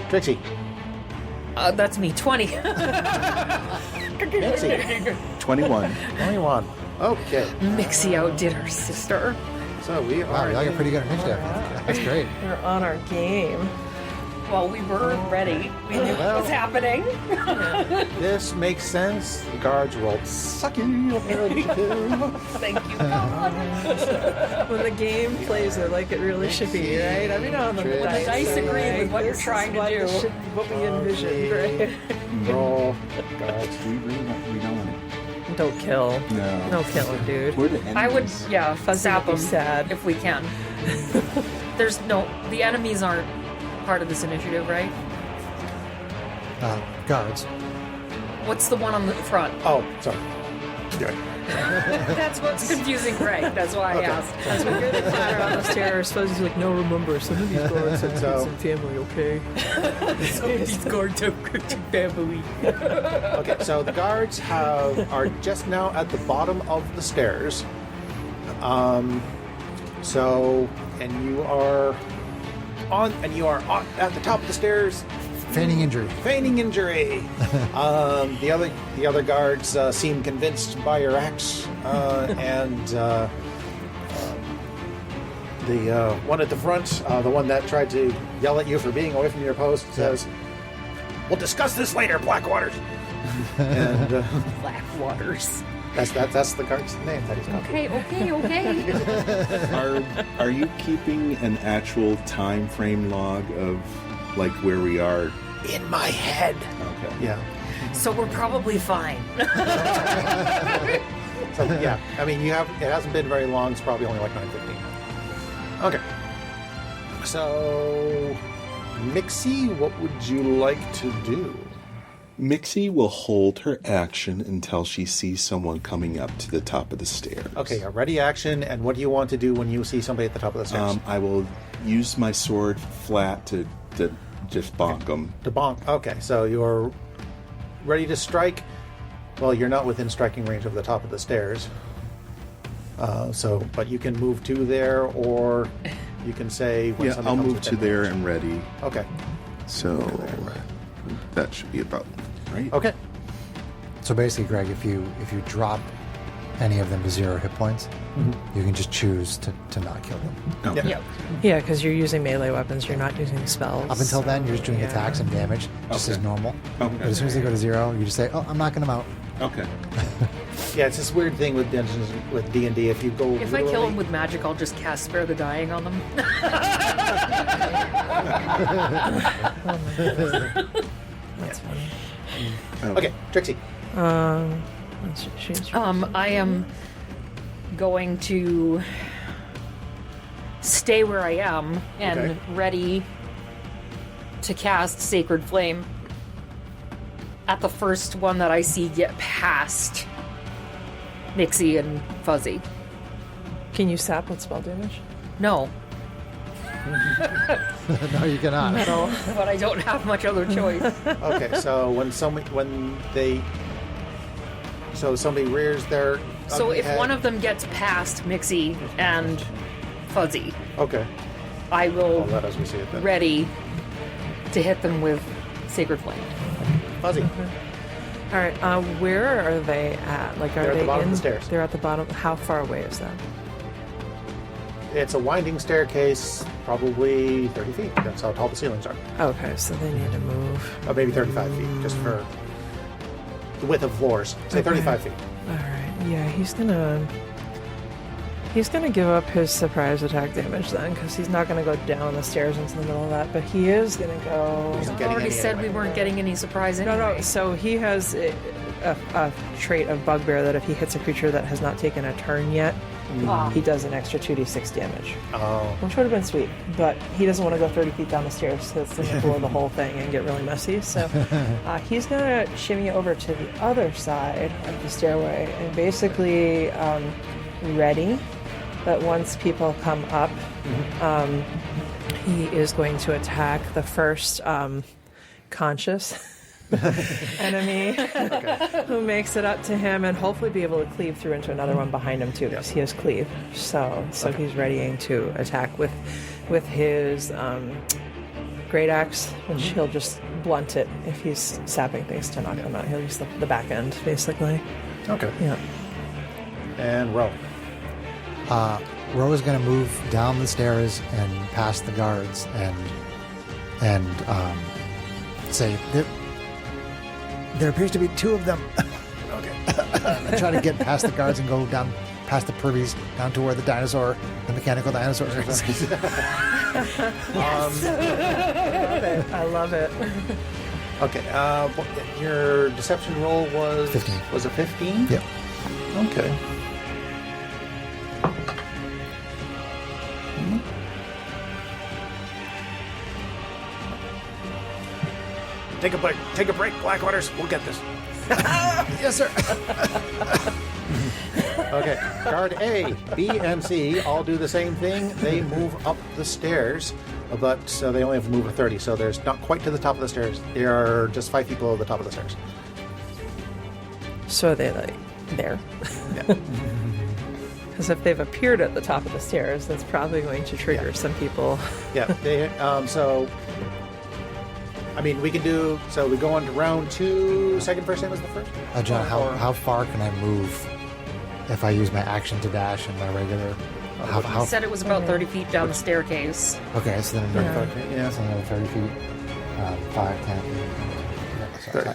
Trixie. That's me, 20. Mixie. 21. 21. Okay. Mixie outdid her sister. So we Wow, are. we all get pretty good at initiative. That's great. We're on our game. Well, we were ready. We knew what was happening. This makes sense. The guards rolled sucky ability too. Thank you, God. When the game plays it like it really should be, right? Every now and then the When the dice are agree with like, what you're this is trying to what do. it should- What we envisioned, right? Roll. Guards, we really we don't want Don't kill. to. No. No killing, dude. We're the enemies. I would, yeah, Fuzzy zap would be them sad. if we can. The enemies aren't part of this initiative, right? Guards. What's the one on the front? Oh, sorry. Yeah. That's what's confusing Greg. That's why I asked. As we go to climb on the stairs, Fuzzy's like, no, remember, some of these guards have So- kids and family, okay? These guards have family. Okay, so the guards are just now at the bottom of the stairs. And you are on at the top of the stairs, Feigning injury. feigning injury. The other guards seem convinced by your acts, and the one at the front, the one that tried to yell at you for being away from your post, says, "We'll discuss this later, Blackwaters." And Blackwaters. that's the guard's name that he's called. Okay. Are you keeping an actual time frame log of like where we are? In my head. Okay. Yeah. So we're probably fine. So yeah, I mean, it hasn't been very long. It's probably only like 9:15. Okay. So, Mixie, what would you like to do? Mixie will hold her action until she sees someone coming up to the top of the stairs. Okay, a ready action, and what do you want to do when you see somebody at the top of the stairs? I will use my sword flat to just bonk them. To bonk. Okay, so you're ready to strike. Well, you're not within striking range of the top of the stairs. But you can move to there, or you can say when Yeah, somebody I'll comes move to within there range. and ready. Okay. So that should be about right. Okay. So basically, Greg, if you drop any of them to 0 hit points, you can just choose to not kill them. Okay. Yep. Yeah, because you're using melee weapons, you're not using spells. Up until then, you're just doing Yeah. attacks and damage, just Okay. as normal. Okay. But as soon as they go to 0, you just say, "Oh, I'm knocking them out." Okay. Yeah, it's this weird thing with Dungeons with D&D. If you go, If I kill them with magic, I'll just cast Spare the Dying on them. That's funny. Okay, Trixie. Let's choose. I am going to stay where I am and Okay. ready to cast Sacred Flame at the first one that I see get past Nixie and Fuzzy. Can you sap with spell damage? No, No, you cannot. but I don't have much other choice. Okay, so somebody rears their So ugly if head. one of them gets past Mixie and Fuzzy, Okay, I will I'll let us we see it then. ready to hit them with Sacred Flame. Fuzzy. All right. Where are they at? Like, are They're at they the bottom in? of the stairs. They're at the bottom. How far away is that? It's a winding staircase, probably 30 feet. That's how tall the ceilings are. Okay, so they need to move. Or maybe 35 feet, just for the width of floors. Say 35 feet. All right. Yeah, he's gonna give up his surprise attack damage then, because he's not gonna go down the stairs into the middle of that. But he is gonna go. He's I getting already any said anyway. we weren't getting any surprise anyway. No. So he has a trait of Bugbear that if he hits a creature that has not taken a turn yet, Ah. he does an extra 2d6 damage. Oh, Which would have been sweet, but he doesn't want to go 30 feet down the stairs to blow the whole thing and get really messy. So he's going to shimmy over to the other side of the stairway and basically ready that once people come up, he is going to attack the first conscious enemy who makes it up to him, and hopefully be able to cleave through into another one behind him too, because he has cleave. So he's readying to attack with his great axe, which he'll just blunt it if he's sapping things to knock him out. He'll use the back end, basically. Okay. Yeah. And roll. Ro is going to move down the stairs and past the guards and say, there appears to be 2 of them. Okay. And try to get past the guards and go down past the privies down to where the mechanical dinosaur is. I love it. Okay. Your deception roll was 15. Was a 15? Yep. Okay. Take a break, Blackwaters. We'll get this. Yes, sir. Okay. Guard A, B, and C all do the same thing. They move up the stairs, but they only have to move a 30, so there's not quite to the top of the stairs. There are just 5 people at the top of the stairs. So are they there? Yeah. Because if they've appeared at the top of the stairs, that's probably going to trigger some people. Yeah. They. So. I mean, we can do. So we go on to round 2. Second first name was the first. John, how far can I move if I use my action to dash and my regular? He said it was about 30 feet down the staircase. Okay, so then another 30 feet. 5, 10.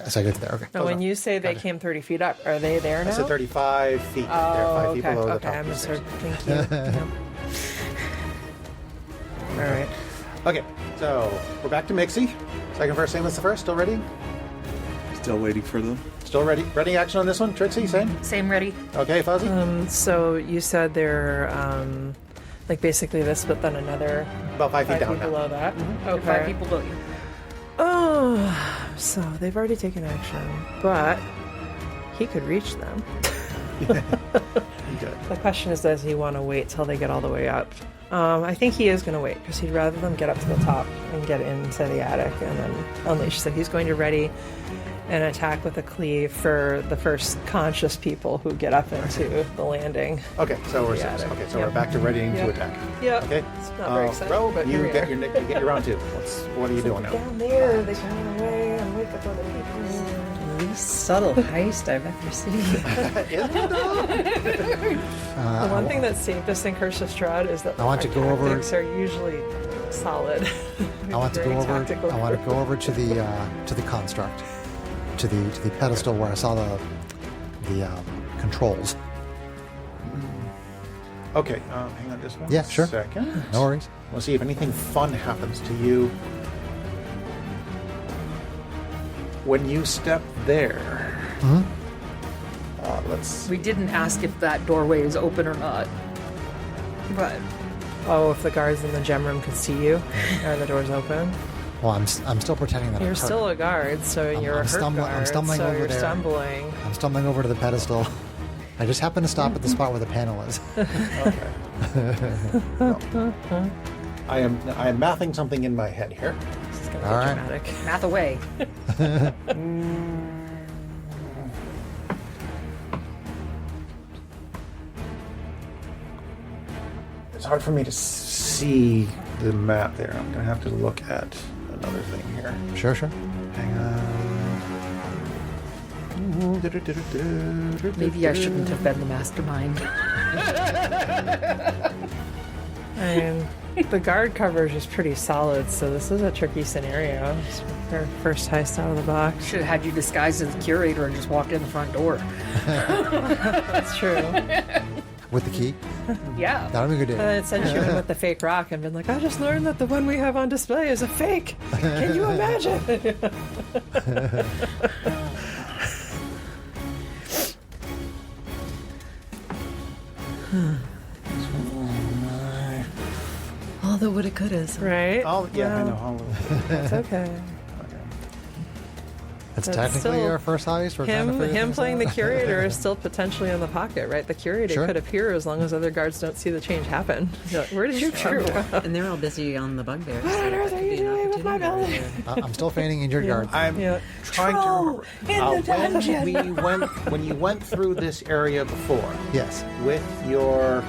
So I get to there. Okay. Now, when you say they came 30 feet up, are they there now? I said 35 feet. Oh, There are 5 people over the top I of the stairs. misheard. Thank you. Yep. All right. Okay, so we're back to Mixie. Second first name was the first. Still ready? Still waiting for them. Still ready? Ready action on this one? Trixie, same? Same ready. Okay, Fuzzy? So you said they're like basically this, but then another About 5 feet 5 down feet now. below that. There are 5 people below you. Oh, so they've already taken action, but he could reach them. Good. The question is, does he want to wait till they get all the way up? I think he is going to wait because he'd rather them get up to the top and get into the attic and then unleash. So he's going to ready an attack with a cleave for the first conscious people who get up into the landing. Okay, so we're Yeah, okay. So yep. we're back to readying to Yep. attack. Yep. Okay. It's not very exciting, Ro, but you here we get are. your you get your round 2. What are you doing now? Down there, they can run away and wake up other people. Least subtle heist I've ever seen. Isn't it though? The one thing that saved us in Curse of Strahd is that I want our to go over- tactics are usually solid. I want to Very go over. tactical. I want to go over to the construct, to the pedestal where I saw the controls. Okay, hang on just one Yeah, sure. second. No worries. We'll see if anything fun happens to you when you step there. Let's. We didn't ask if that doorway is open or not. But Oh, if the guards in the gem room could see you, are the doors open? Well, I'm still pretending that You're I'm hurt. still a guard, so you're a hurt stumbling- I'm guard, stumbling so over you're there. stumbling. I'm stumbling over to the pedestal. I just happen to stop at the spot where the panel is. Okay. I am mathing something in my head here. This is gonna All be right. dramatic. math away. It's hard for me to see the map there. I'm gonna have to look at another thing here. Sure. Hang on. Maybe I shouldn't have been the mastermind. I mean, the guard coverage is pretty solid, so this is a tricky scenario. It's our first heist out of the box. Should have had you disguised as the curator and just walked in the front door. That's true. With the key? Yeah. That would be a good And day. then it sent you in with the fake rock and been like, I just learned that the one we have on display is a fake. Can you imagine? All the woulda couldas. Right? Oh, yeah, I Well, know. It's okay. Okay. It's That's technically still our first heist. We're trying to figure Him things playing the out. curator is still potentially in the pocket, right? The curator Sure. could appear as long as other guards don't see the change happen. You're like, where did you come from? And they're all busy on the bugbears. What on earth are you doing with my belly? I'm still feigning injured guard. I'm Yeah. trying to remember. in the dungeon. When you went through this area before Yes. with your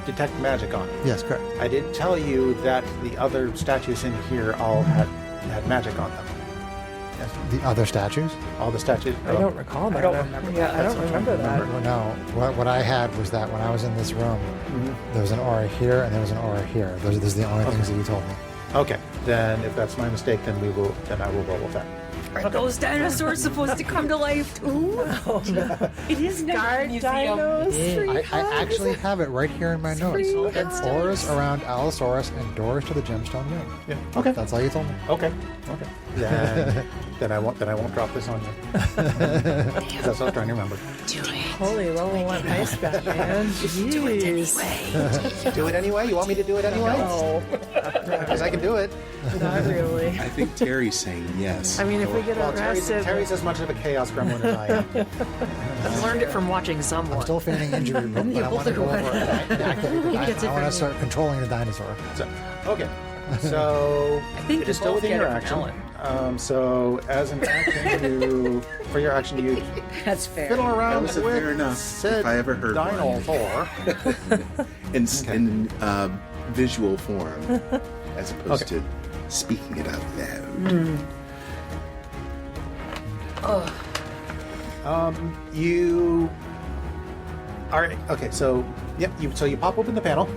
detect magic on, Yes, correct. I did tell you that the other statues in here all had magic on them. Yes, The other statues? all the statues. I don't recall that. I don't remember Yeah, that. I don't remember that. Well, no. What I had was that when I was in this room, there was an aura here and there was an aura here. Those are the only things that you told me. Okay, then if that's my mistake, then I will roll with that. Are those dinosaurs supposed to come to life too? It is guard Dinos. I actually have it right here in my notes. Auras around Allosaurus and doors to the gemstone room. Yeah. Okay. That's all you told me. Okay. Then I won't drop this on you. That's what I was trying to remember. Holy level 1 heist, Batman. Jeez. Do it anyway. Do it anyway? You want me to do it anyway? No, Because I can do it. not really. I think Terry's saying yes. I mean, if we get Well, arrested, Terry's as much of a chaos gremlin as I am. I've learned it from watching someone. I'm still feigning injury, but I want to go over and activate the dinosaur. I want to start controlling the dinosaur. So, okay. So I think it's still both within get your it from action. So as an action, for your action, you That's fair. fiddle around That was with fair enough, said if I ever heard one. dinosaur. in visual form, as opposed to speaking it out loud. You are okay. So yep. You pop open the panel,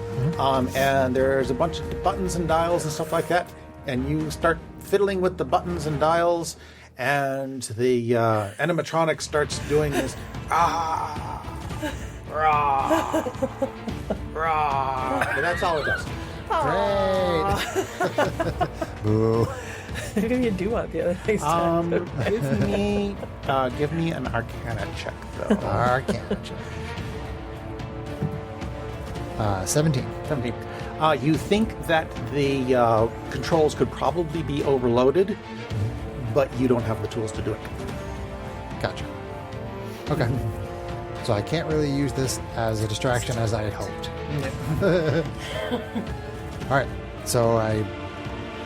and there's a bunch of buttons and dials and stuff like that, and you start fiddling with the buttons and dials, and the animatronic starts doing this. Rah, and that's all it does. Great. Boo. maybe you do want the other things to Give me an Arcana check though. Arcana check. 17. 17. You think that the controls could probably be overloaded, but you don't have the tools to do it. Gotcha. Okay. So I can't really use this as a distraction as I had hoped. All right. So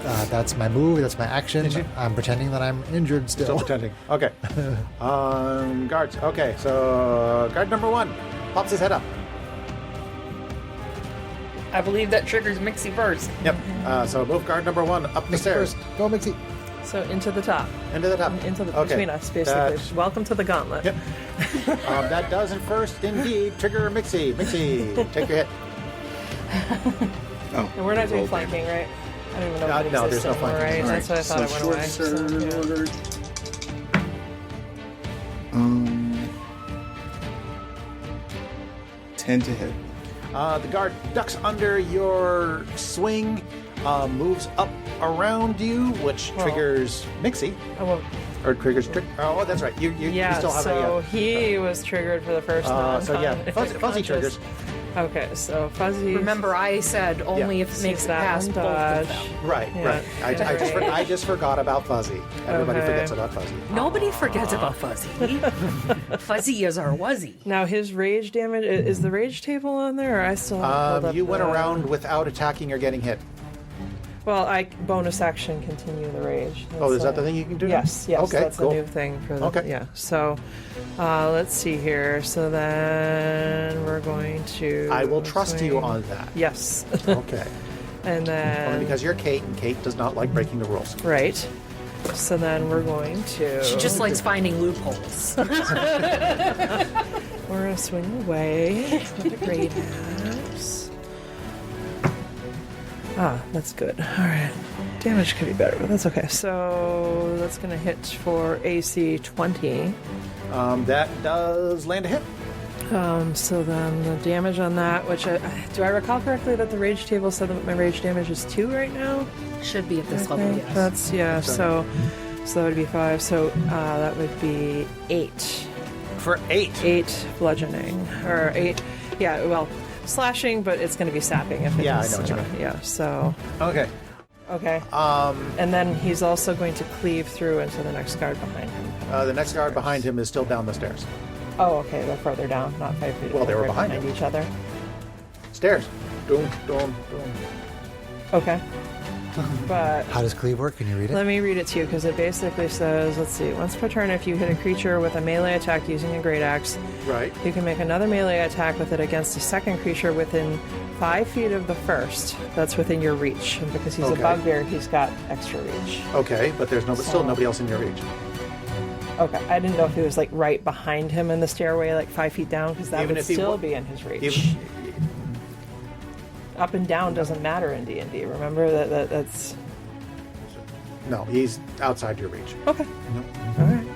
that's my move. That's my action. I'm pretending that I'm injured Still still. pretending. Okay. Guards. Okay, so guard number 1 pops his head up. I believe that triggers Mixie first. Yep. So move guard number 1 up the stairs. First. Go, Mixie. So into the top, Into the top. Okay. between us, basically. Welcome to the gauntlet. Yep. That does in first indeed trigger Mixie. Mixie, take your hit. Oh, And we're not doing roll flanking, right? I don't even know if it no, there's exists no anymore, flanking. right? That's what I thought it went away. sword. yeah. 10 to hit. The guard ducks under your swing, moves up around you, which triggers Mixie. Oh, well, Or triggers... oh, that's right. You yeah, still have so he was triggered for the first so yeah, fuzzy conscious. triggers. Okay, so Fuzzy... Remember, I said only if it makes it that past one both of dodge. them. Right, Yeah. right. I just forgot about Fuzzy. Everybody Okay. forgets about Fuzzy. Nobody forgets about Fuzzy. Fuzzy is our Wuzzy. Now, his rage damage... Is the rage table on there, or I still haven't pulled up You went the- around without attacking or getting hit. Well, I bonus action continue the rage. Oh, is That's, that the thing you can do? Yes, Okay, that's cool. a new thing for the... Okay. Yeah, so let's see here. So then we're going to... I will trust you swing. on that. Yes. Okay. And then... Only because you're Kate, and Kate does not like breaking the rules. Right. So then we're going to... She just likes finding loopholes. We're going to swing away with the great axe. Ah, that's good. All right. Damage could be better, but that's okay. So that's going to hit for AC 20. That does land a hit. So then the damage on that, which do I recall correctly that the rage table said that my rage damage is 2 right now? Should be at this I level, think yes. that's so that would be 5. So that would be 8. For 8. 8 bludgeoning or 8. Yeah, well, slashing, but it's going to be sapping if it Yeah, I is, know what you mean. Yeah, so Okay. Okay. And then he's also going to cleave through into the next guard behind him. The next guard behind him is still down the stairs. Oh, okay. They're further down, not 5 feet. Well, they were Right behind him. each other. Stairs. Doom, doom, doom. Okay. But How does cleave work? Can you read it? let me read it to you because it basically says, let's see, once per turn, if you hit a creature with a melee attack using a great axe, Right. you can make another melee attack with it against a second creature within 5 feet of the first. That's within your reach. And because he's Okay. a bugbear, he's got extra reach. Okay, but there's still nobody else in your reach. Okay, I didn't know if he was like right behind him in the stairway, like 5 feet down, because that Even would if he still wa- be in his reach. Even, Up and down doesn't matter in D&D. Remember that's no, he's outside your reach. okay. All right,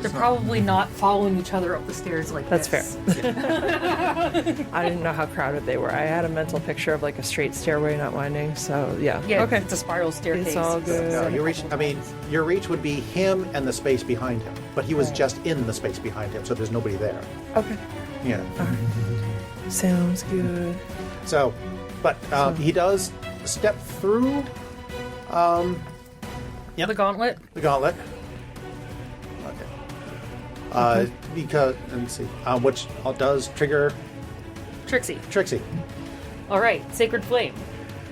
They're probably not following each other up the stairs like that's this. fair. I didn't know how crowded they were. I had a mental picture of like a straight stairway, not winding. So yeah, Yeah, okay, it's a spiral staircase. it's all good. No, your reach. I mean, your reach would be him and the space behind him, but he was just in the space behind him, so there's nobody there. Okay, Yeah. sounds good. So, but he does step through The gauntlet. the gauntlet. Okay. Because let me see, which does trigger Trixie. Trixie. All right, Sacred Flame.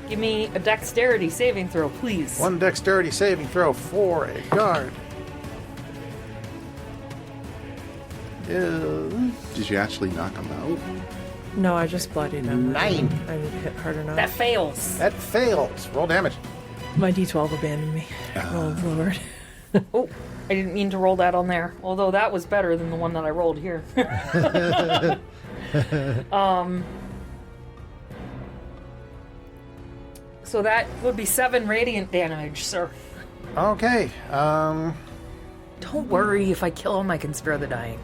Give me a dexterity saving throw, please. One dexterity saving throw for a guard. Did you actually knock him out? No, I just bloodied him. 9. I didn't hit hard enough. That fails. That fails. Roll damage. My D12 abandoned me. Oh Lord. Oh, I didn't mean to roll that on there. Although that was better than the one that I rolled here. So that would be 7 radiant damage, sir. Okay. Don't worry, if I kill him, I can spare the dying.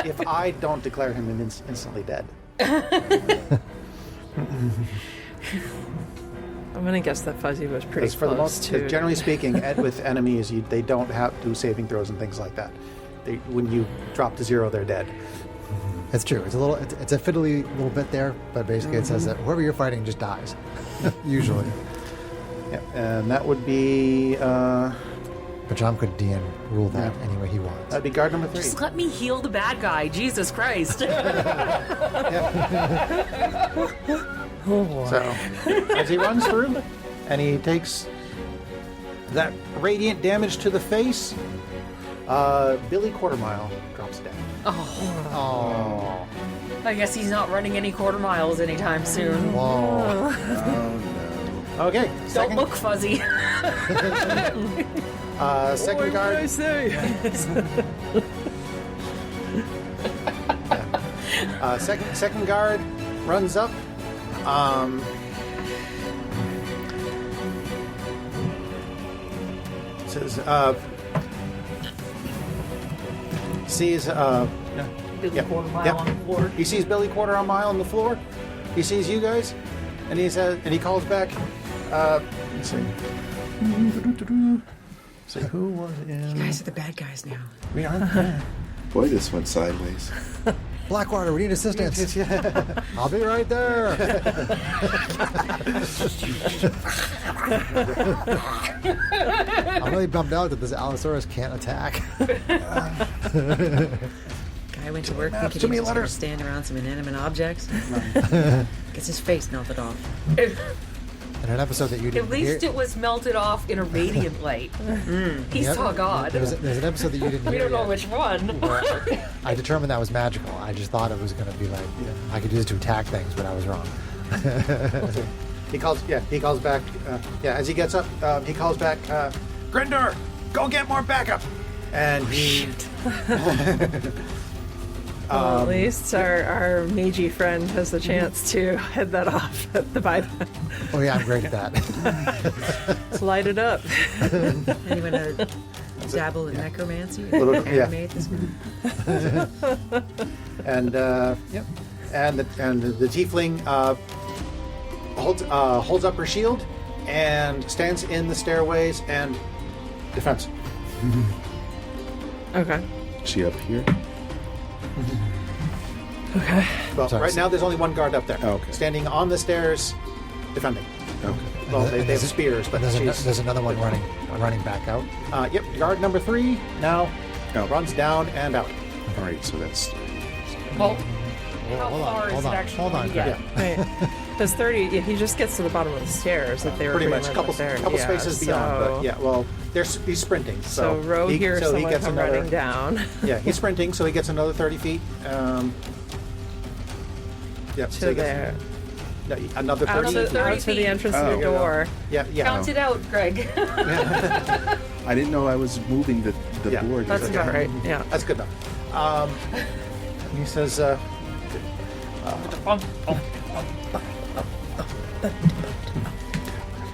If I don't declare him instantly dead. I'm gonna guess that Fuzzy was pretty Because for the close most, to. generally speaking, with enemies, they don't have to do saving throws and things like that. When you drop to 0, they're dead. It's true. It's a fiddly little bit there, but basically it says that whoever you're fighting just dies. Usually. Yeah, and that would be But John could DM rule that any way he wants. that'd be guard number 3. Just let me heal the bad guy. Jesus Christ. Oh boy. So, as he runs through, and he takes that radiant damage to the face, Billy Quartermile drops dead. Oh. I guess he's not running any quarter miles anytime soon. Whoa. Okay, Don't look fuzzy. second guard. say? Second guard runs up. Says, sees, Billy Yep, quarter mile yep. on the floor. he sees Billy Quarter a mile on the floor. He sees you guys, and he says, and he calls back. Let's see. Say who was in? You guys are the bad guys now. We are. Boy, this went sideways. Blackwater, we need assistance. I'll be right there. I'm really bummed out that this Allosaurus can't attack. Guy went to work Maps, thinking too he many was going to letters. stand around some inanimate objects. Gets his face melted off. In an episode that you didn't At least hear, it was melted off in a radiant light. He Yep. saw God. There's an episode that you didn't We hear don't know yet, which one. where I determined that was magical. I just thought it was going to be like, I could use it to attack things, but I was wrong. He calls. Yeah, he calls back. As he gets up, he calls back. Grindor, go get more backup. And he. Well, at least our Meiji friend has the chance to head that off at the buyback. Oh yeah, I'm great at that. Let's light it up. Anyone to dabble in necromancy? Little- yeah. Animate this one? And and the tiefling holds up her shield and stands in the stairways and defense. Okay. She up here? Okay. Well, Sorry, right now there's only one guard up there. Oh, okay. Standing on the stairs, defending. Okay. Well, they have spears, but There's another one running back out. Yep, guard number 3 now Oh. runs down and out. All right, so that's... Well, how hold on, far is hold it on, actually hold on, going to get? Greg. Right. There's 30. Yeah, he just gets to the bottom of the stairs if they were Pretty much, putting him couple up there. couple Yeah, spaces beyond. so- But yeah, well, he's sprinting. So row he, here, so he someone gets come another. running down Yeah, he's sprinting, so he gets another 30 feet. Yep, so to he gets there. another 30 Out to, feet. out to the entrance Oh. of the door. Yeah, yeah. Count it out, Greg. I didn't know I was moving the Yeah, board. That's okay. about right. Yeah. That's good enough. He says,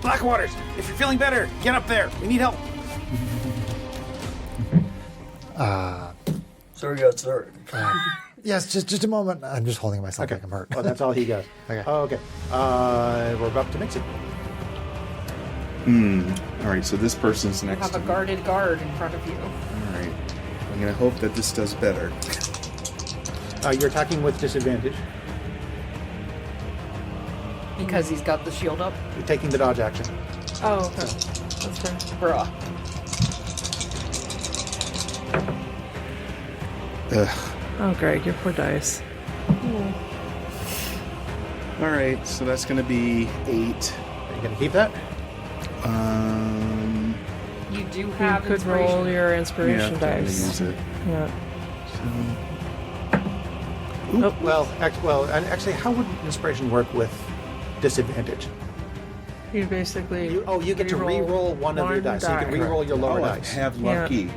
Blackwaters, if you're feeling better, get up there. We need help. Sorry, got started. Yes, just a moment. I'm just holding myself Okay. like I'm hurt. Oh, that's all he got. Okay. Okay. We're about to mix it. All right, so this person's You next have to a me. guarded guard in front of you. All right. I'm going to hope that this does better. You're attacking with disadvantage. Because he's got the shield up. You're taking the dodge action. Oh, okay. That's fair. Bruh. Ugh. Oh, Greg, your poor dice. All right, so that's going to be 8. Are you going to keep that? You do You have could inspiration. roll your Yeah, inspiration I'm gonna dice. use it. Yeah. So, Well, actually, how would inspiration work with disadvantage? You basically. You get to re-roll one of your dice. So you can re-roll your lower I dice. have Yeah. lucky,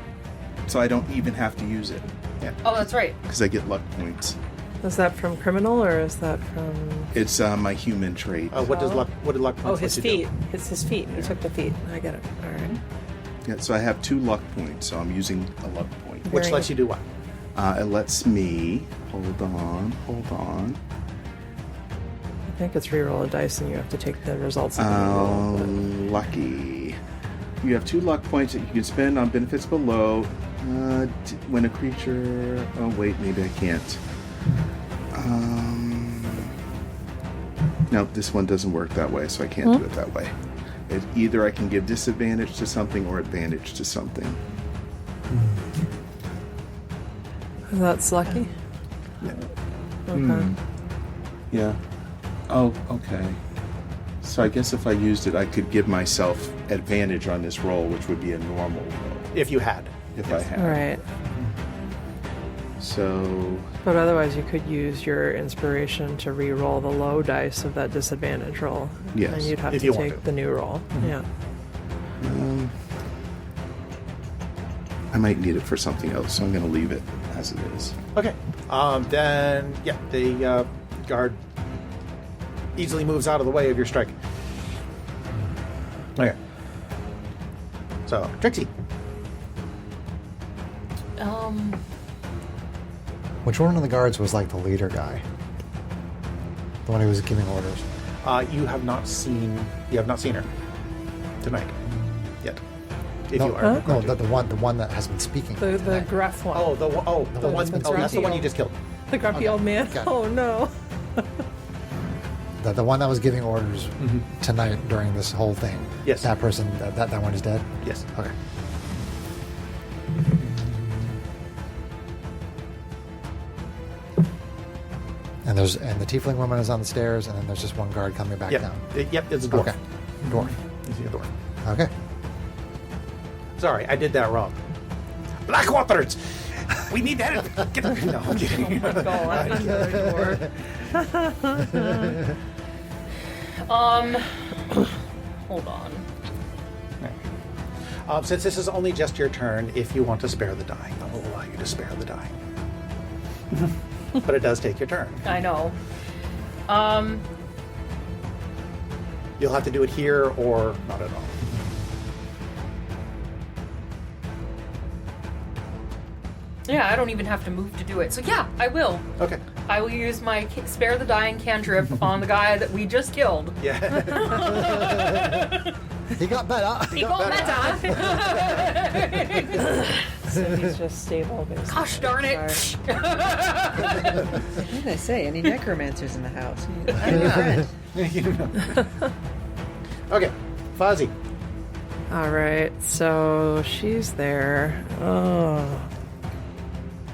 so I don't even have to use it Oh, that's right. because I get luck points. Is that from criminal or is that from? It's my human trait. What did luck points Oh, his let you do? feet. It's his feet. He took the feet. I get it. All right. Yeah, so I have 2 luck points, so I'm using a luck point. Which Very lets you do what? It lets me hold on. I think it's re-roll a dice and you have to take the results of the roll. but- Lucky. You have 2 luck points that you can spend on benefits below. When a creature. Oh wait, maybe I can't. No, this one doesn't work that way, so I can't do it that way. Either I can give disadvantage to something or advantage to something. That's lucky. Yeah. Okay. Yeah. Oh, okay. So I guess if I used it, I could give myself advantage on this roll, which would be a normal roll If you had. if I had. All right. So But otherwise, you could use your inspiration to re-roll the low dice of that disadvantage roll. Yes, And you'd have if to you want take to. the new roll. Yeah. I might need it for something else, so I'm going to leave it as it is. Okay. Then, yeah, the guard easily moves out of the way of your strike. Okay. So, Trixie. Which one of the guards was like the leader guy? The one who was giving orders. You have not seen her tonight yet. If No, you are. no, the one that has been speaking. The tonight. gruff one. Oh, the one that's been that's the one you grumpy just killed. The grumpy Okay, old man. got it. Oh, no. The one that was giving orders tonight during this whole thing. Yes. That person, that one is dead? Yes. Okay. And the tiefling woman is on the stairs, and then there's just one guard coming back Yep. down. Yep, it's a dwarf. Okay. Dwarf. It's a dwarf. Okay. Sorry, I did that wrong. Blackwaters! We need that. Get no, I'm kidding. Hold on. Since this is only just your turn, if you want to spare the dying, I will allow you to spare the dying. But it does take your turn. I know. You'll have to do it here or not at all. Yeah, I don't even have to move to do it. So yeah, I will. Okay. I will use my spare the dying cantrip on the guy that we just killed. Yeah. He got better. He got better. So he's just stable, basically. Gosh darn it! Sorry. What did I say? Any necromancers in the house? I'm your friend. Okay, Fozzie. All right, so she's there. Oh.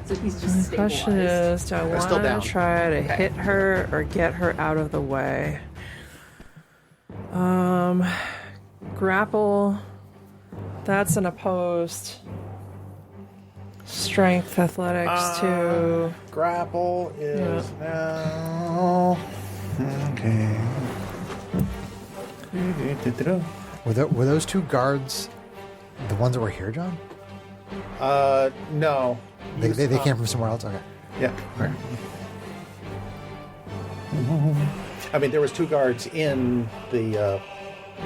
So he's just The question is, do I They're still down. want to try to Okay. hit her or get her out of the way? Grapple. That's an opposed. Strength, athletics, too. Grapple is now. Okay. Were those two guards the ones that were here, John? No. They came from somewhere else? Okay. Yeah. I mean, there was 2 guards in the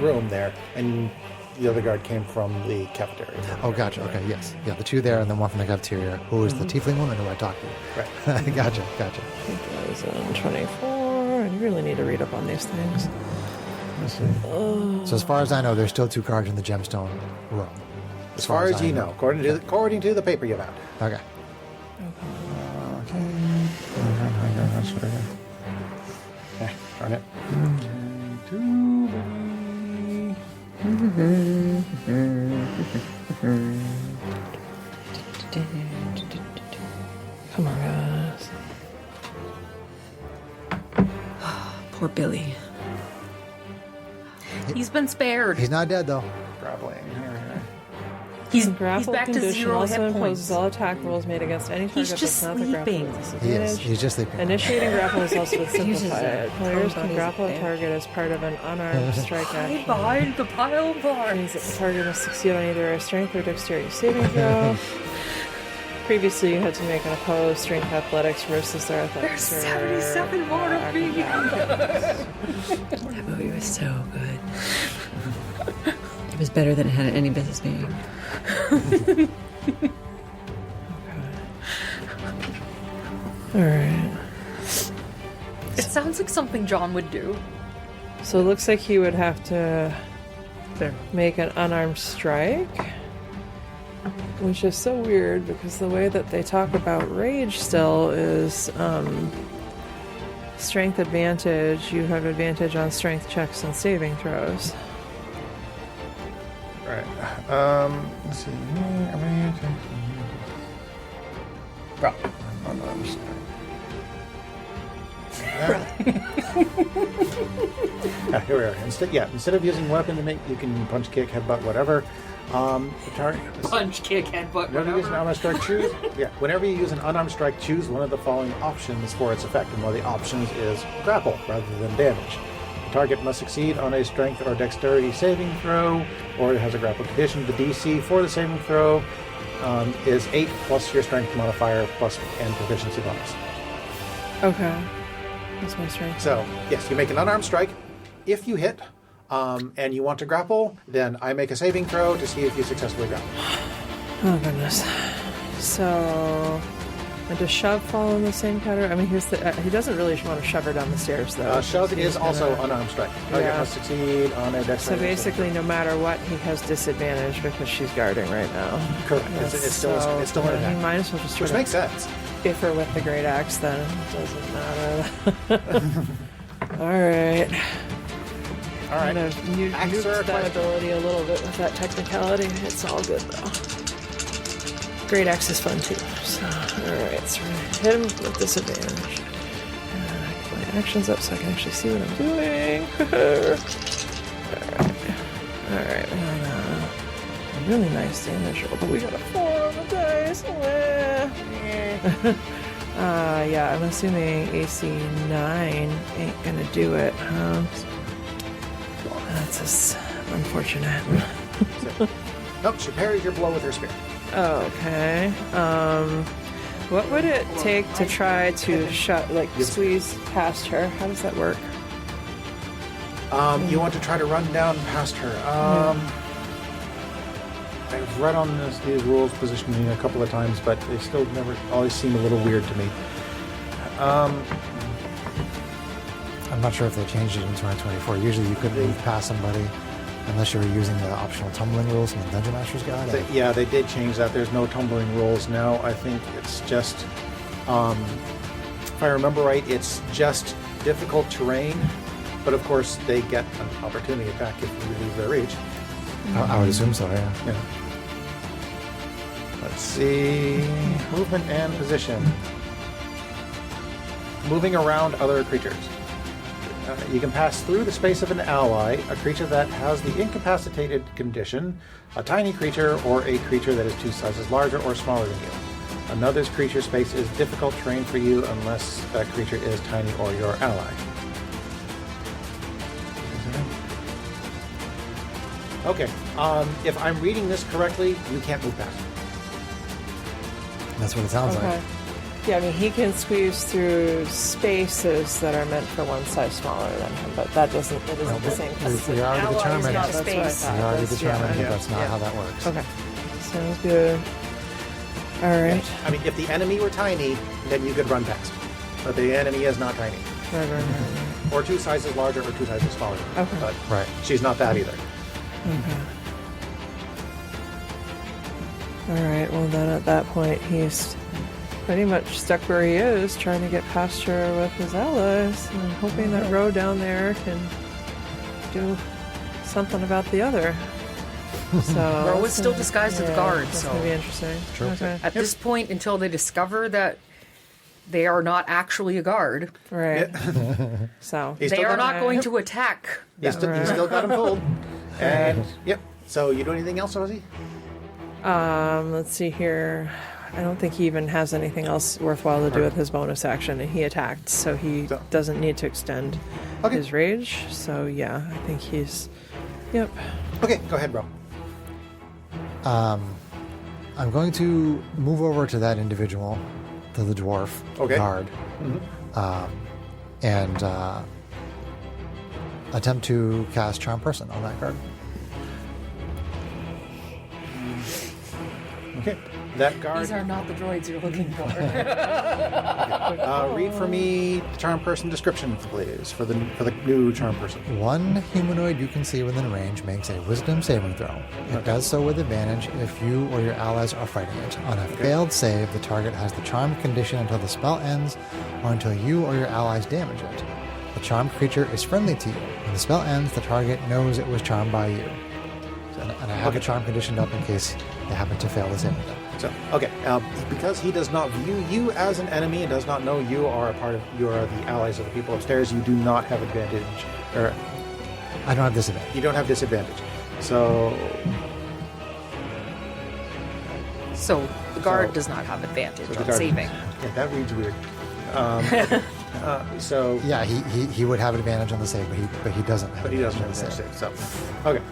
room there, and the other guard came from the cafeteria. Oh, gotcha. Okay, yes. Yeah, the 2 there and then one from the cafeteria, who was the tiefling woman who I talked to. Right. Gotcha. I think that was 24. I really need to read up on these things. Let's see. So as far as I know, there's still 2 guards in the gemstone room. As far as you know, according to the paper you found. Okay. Okay, darn it. Come on, guys. Poor Billy. He's been spared. He's not dead, though. Grappling. He's Grapple back to condition 0 also hit imposes points. all attack rolls made against any target just that's not the grapple sleeping. with He is. disadvantage. He's just sleeping. Initiating grapple is also Uses simplified. a Players prone can as grapple a advantage. target as part of an unarmed strike Hide action. behind the pile of Means parts. that the target must succeed on either a strength or dexterity saving throw. Previously, you had to make an opposed strength athletics versus their athletics. There's 77 more of me. That movie was so good. It was better than it had any business being. All right. It sounds like something John would do. So it looks like he would have to make an unarmed strike, which is so weird because the way that they talk about rage still is strength advantage. You have advantage on strength checks and saving throws. Right. Let's see. Well, here we are. Instead of using weapon to make, you can punch, kick, headbutt, whatever. The target. Punch, kick, headbutt, Whenever you use an unarmed strike, choose. Whenever you use an unarmed strike, choose one of the following options for its effect, and one of the options is grapple rather than damage. The target must succeed on a strength or dexterity saving throw, or it has a grapple condition. The DC for the saving throw is 8 plus your strength modifier plus and proficiency bonus. Okay. That's my strength. So, yes, you make an unarmed strike. If you hit and you want to grapple, then I make a saving throw to see if you successfully grapple. Oh, goodness. So, does shove fall in the same category? I mean, he doesn't really want to shove her down the stairs, though. Shove He's is also gonna- unarmed strike. Target Yeah. must succeed on a dexterity. So basically, no matter what, he has disadvantage because she's guarding right now. Correct. It's still an He attack. might as well just Which sort makes of sense. if her with the great axe, then it doesn't matter. All right. All right. Kind of used Axe or that question? ability a little bit with that technicality. It's all good though. Great axe is fun too. So, all right. So we're gonna hit him with disadvantage. Get my actions up so I can actually see what I'm doing. all right. We got a really nice damage roll, but we got a 4 on the dice. Yeah, I'm assuming AC 9 ain't gonna do it. That's just unfortunate. Nope, she parries your blow with her spear. Okay. What would it take to try to squeeze past her? How does that work? You want to try to run down past her. I've read on these rules positioning a couple of times, but they still never always seem a little weird to me. I'm not sure if they changed it in 2024. Usually you couldn't move past somebody Unless you were using the optional tumbling rules from the Dungeon Master's Guide. Yeah, they did change that. There's no tumbling rules now. I think it's just, if I remember right, it's just difficult terrain. But of course, they get an opportunity attack if you leave their reach. I would assume so, yeah. Yeah. Let's see. Movement and position. Moving around other creatures. You can pass through the space of an ally, a creature that has the incapacitated condition, a tiny creature, or a creature that is 2 sizes larger or smaller than you. Another's creature space is difficult terrain for you unless that creature is tiny or your ally. Okay, if I'm reading this correctly, you can't move past it. That's what it sounds like. Yeah, I mean, he can squeeze through spaces that are meant for one size smaller than him, but that doesn't, it isn't the same. We already determined. Not We space. already determined that that's not Yeah. how that works. Okay. Sounds good. All right. I mean, if the enemy were tiny, then you could run past. But the enemy is not tiny. Right. Or 2 sizes larger or 2 sizes smaller. Okay. But Right. she's not that either. Okay. All right. Well, then at that point, he's pretty much stuck where he is, trying to get past her with his allies, and hoping that Ro down there can do something about the other. So Ro is still disguised as a guard, That's so gonna be interesting. True. Okay. at this point, until they discover that they are not actually a guard, Right. So He's they still are got not him, going to attack. he's still got him pulled. And, yep. So, you do anything else, Rosie? let's see here. I don't think he even has anything else worthwhile to do with his bonus action, and he attacked, so he So- doesn't need to extend Okay. his rage. So yeah, I think he's. Yep. Okay, go ahead, bro. I'm going to move over to that individual, to the dwarf Okay. guard, and attempt to cast Charm Person on that guard. Okay. That guard. These are not the droids you're looking for. Read for me the charm person description, please, for the new charm person. One humanoid you can see within range makes a Wisdom saving throw. It does so with advantage if you or your allies are fighting it. On a failed save, the target has the charm condition until the spell ends or until you or your allies damage it. The charmed creature is friendly to you. When the spell ends, the target knows it was charmed by you. And I have the charm conditioned up in case they happen to fail the saving throw. So, okay, because he does not view you as an enemy and does not know you are you are the allies of the people upstairs, you do not have advantage, or I don't have disadvantage. you don't have disadvantage. So, So the guard So- does not have advantage so the on guard- saving. Yeah, that reads weird. So, Yeah, he would have advantage on the save, but he doesn't have but he doesn't have advantage on the advantage. So, okay,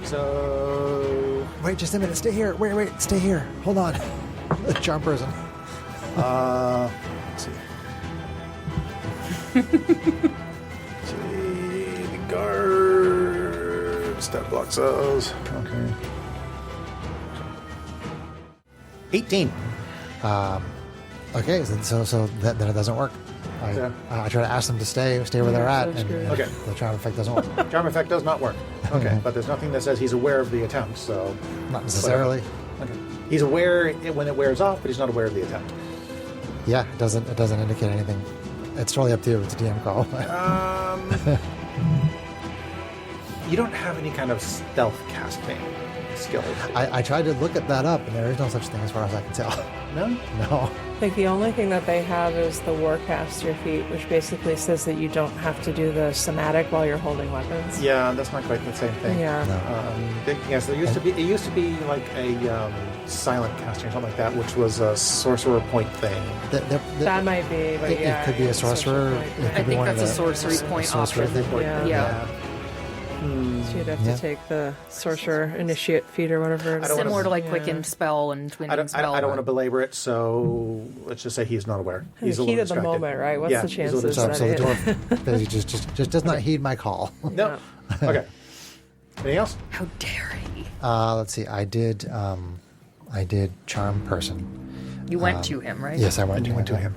so Wait just a minute. Stay here. Wait. Stay here. Hold on. The charm person. let's see. See the guard stat block cells. Okay. 18. Okay, so that then it doesn't work. Yeah. I try to ask them to stay where they're at, and Okay. the charm effect doesn't work. Charm effect does not work. Okay, but there's nothing that says he's aware of the attempt, so. Not necessarily. Okay. He's aware when it wears off, but he's not aware of the attempt. Yeah, it doesn't indicate anything. It's totally up to you. It's a DM call. You don't have any kind of stealth casting skills. I tried to look at that up, and there is no such thing as far as I can tell. No? No. I think the only thing that they have is the Warcaster feat, which basically says that you don't have to do the somatic while you're holding weapons. Yeah, that's not quite the same thing. Yeah. No. Yes, there used to be. It used to be like a silent casting or something like that, which was a sorcerer point thing. That might be, but It could be a sorcerer. point. It could I be think one of that's a the- sorcery point sorcerer option. thing. Yeah. Yeah. So you'd have Yeah. to take the sorcerer initiate feat or whatever. it is. Similar to like Yeah. Quicken Spell and I Twinning don't Spell. want to belabor it, so let's just say he's not aware. In He's the a heat little of the distracted. moment, right? What's Yeah, the he's a little chances So, that so the it... dwarf basically just does not heed my call. No. Okay. Anything else? How dare he? Let's see. I did charm person. You went to him, right? Yes, I went And to you him. went to him.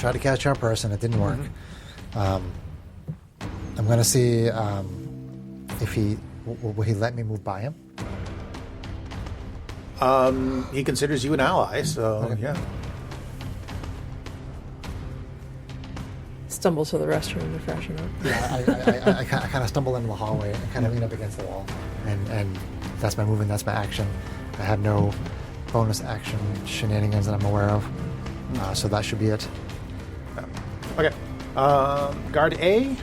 tried to catch our person. It didn't work. I'm going to see if will he let me move by him? He considers you an ally, so Okay. yeah. Stumble to the restroom to freshen up. Yeah, I kind of stumble into the hallway and kind of lean up against the wall. And that's my movement, that's my action. I have no bonus action shenanigans that I'm aware of. So that should be it. Okay. Guard A.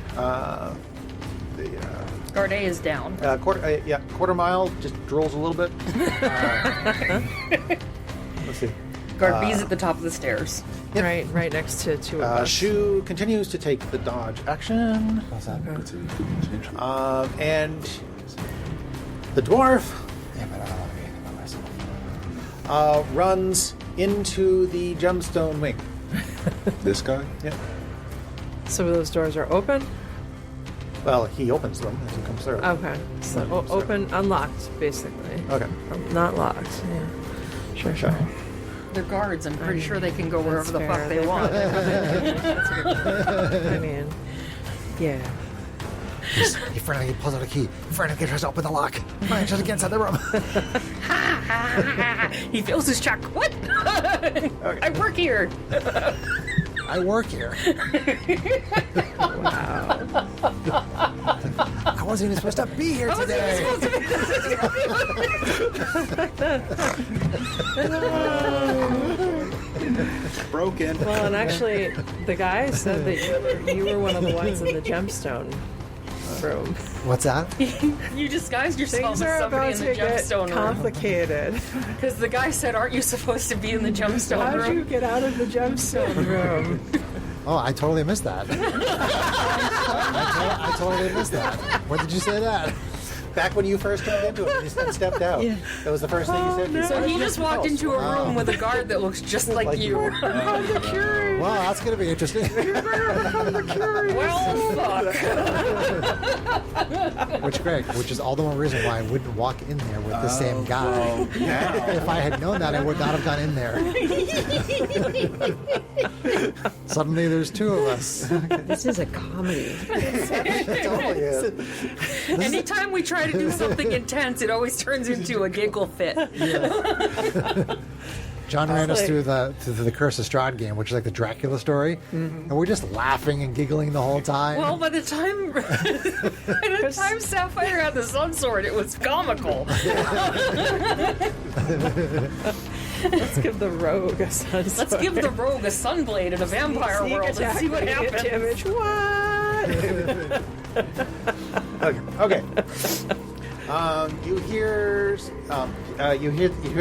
Guard A is down. Quarter mile just drills a little bit. Let's see. Guard B is at the top of the stairs. Right next to two of us. Shu continues to take the dodge action. What's that? And the dwarf Yeah, but I don't want to be anything by myself. runs into the gemstone wing. This guy? Yeah. Some of those doors are open. Well, he opens them as he comes through. Okay, so open, unlocked, basically. Okay. Not locked. Yeah. Sure. They're guards. I'm pretty sure they can go wherever the That's fuck fair. they want. That's a good point. I mean, yeah. He frantically pulls out a key. He frantically tries to open the lock. Brian tries to get inside the room. He fails his check. What? I work here. I work here. Wow. I wasn't even supposed to be here today. Broken. Well, and actually, the guy said that you were one of the ones in the gemstone room. What's that? You disguised yourself Things as are somebody about in to the get gemstone room. complicated. Because the guy said, "Aren't you supposed to be in the gemstone How'd room?" you get out of the gemstone room? Oh, I totally missed that. I totally missed that. When did you say that? Back when you first turned into it, you stepped out. Yeah. That was the first thing you said. You So said, he just walked into a room with a guard that looks just like you. Well, that's going to be interesting. Well, fuck. Which is all the more reason why I wouldn't walk in there with the same guy. Well, now. If I had known that, I would not have gone in there. Suddenly, there's two of us. This is a comedy. totally is. Anytime we try to do something intense, it always turns into a giggle fit. John ran us like- through the Curse of Strahd game, which is like the Dracula story, and we're just laughing and giggling the whole time. Well, by the time Sapphire had the sun sword, it was comical. Let's give the rogue a sun Let's give the rogue a sunblade in a vampire Sneak world and attack, see what radiant happens. damage. What? Okay. You hear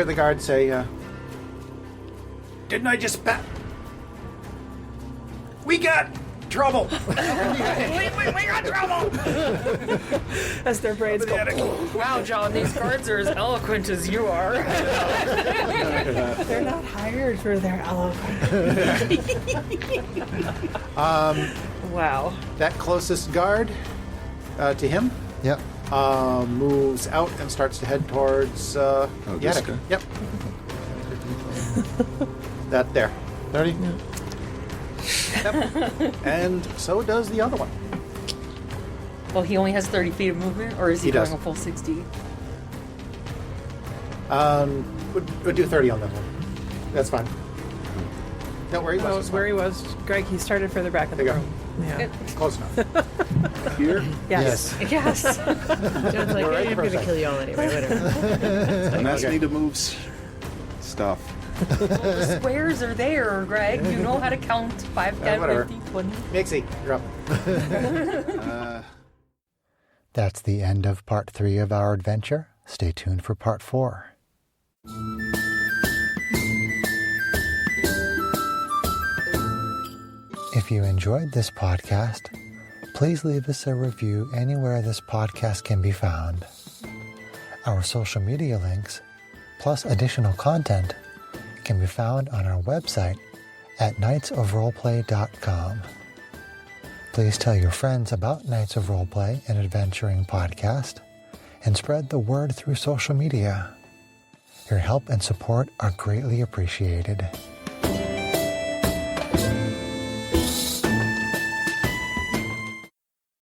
the guard say, "Didn't I just pat? We got trouble." We got trouble! As their braids go. Wow, John, these cards are as eloquent as you are. They're not hired for their eloquence. Wow. That closest guard to him Yep. moves out and starts to head towards this Yannick. guy? Yep. That there. 30? Yep. And so does the other one. Well, he only has 30 feet of movement, or is he, He going does. a full 60? Would do 30 on that one. That's fine. Don't worry, Well, it's where he fine. was, Greg, he started further back in the There you room. Yeah. Close enough. Here? Yes. Yes. John's like, You're right I'm for a going to second. kill you all anyway, whatever. And ask Okay. me to move stuff. The squares are there, Greg. You know how to count 5, 10, whatever. 50, 20. Mixie, you're up. That's the end of part 3 of our adventure. Stay tuned for part 4. If you enjoyed this podcast, please leave us a review anywhere this podcast can be found. Our social media links, plus additional content, can be found on our website at knightsofroleplay.com. Please tell your friends about Knights of Roleplay, an adventuring podcast, and spread the word through social media. Your help and support are greatly appreciated.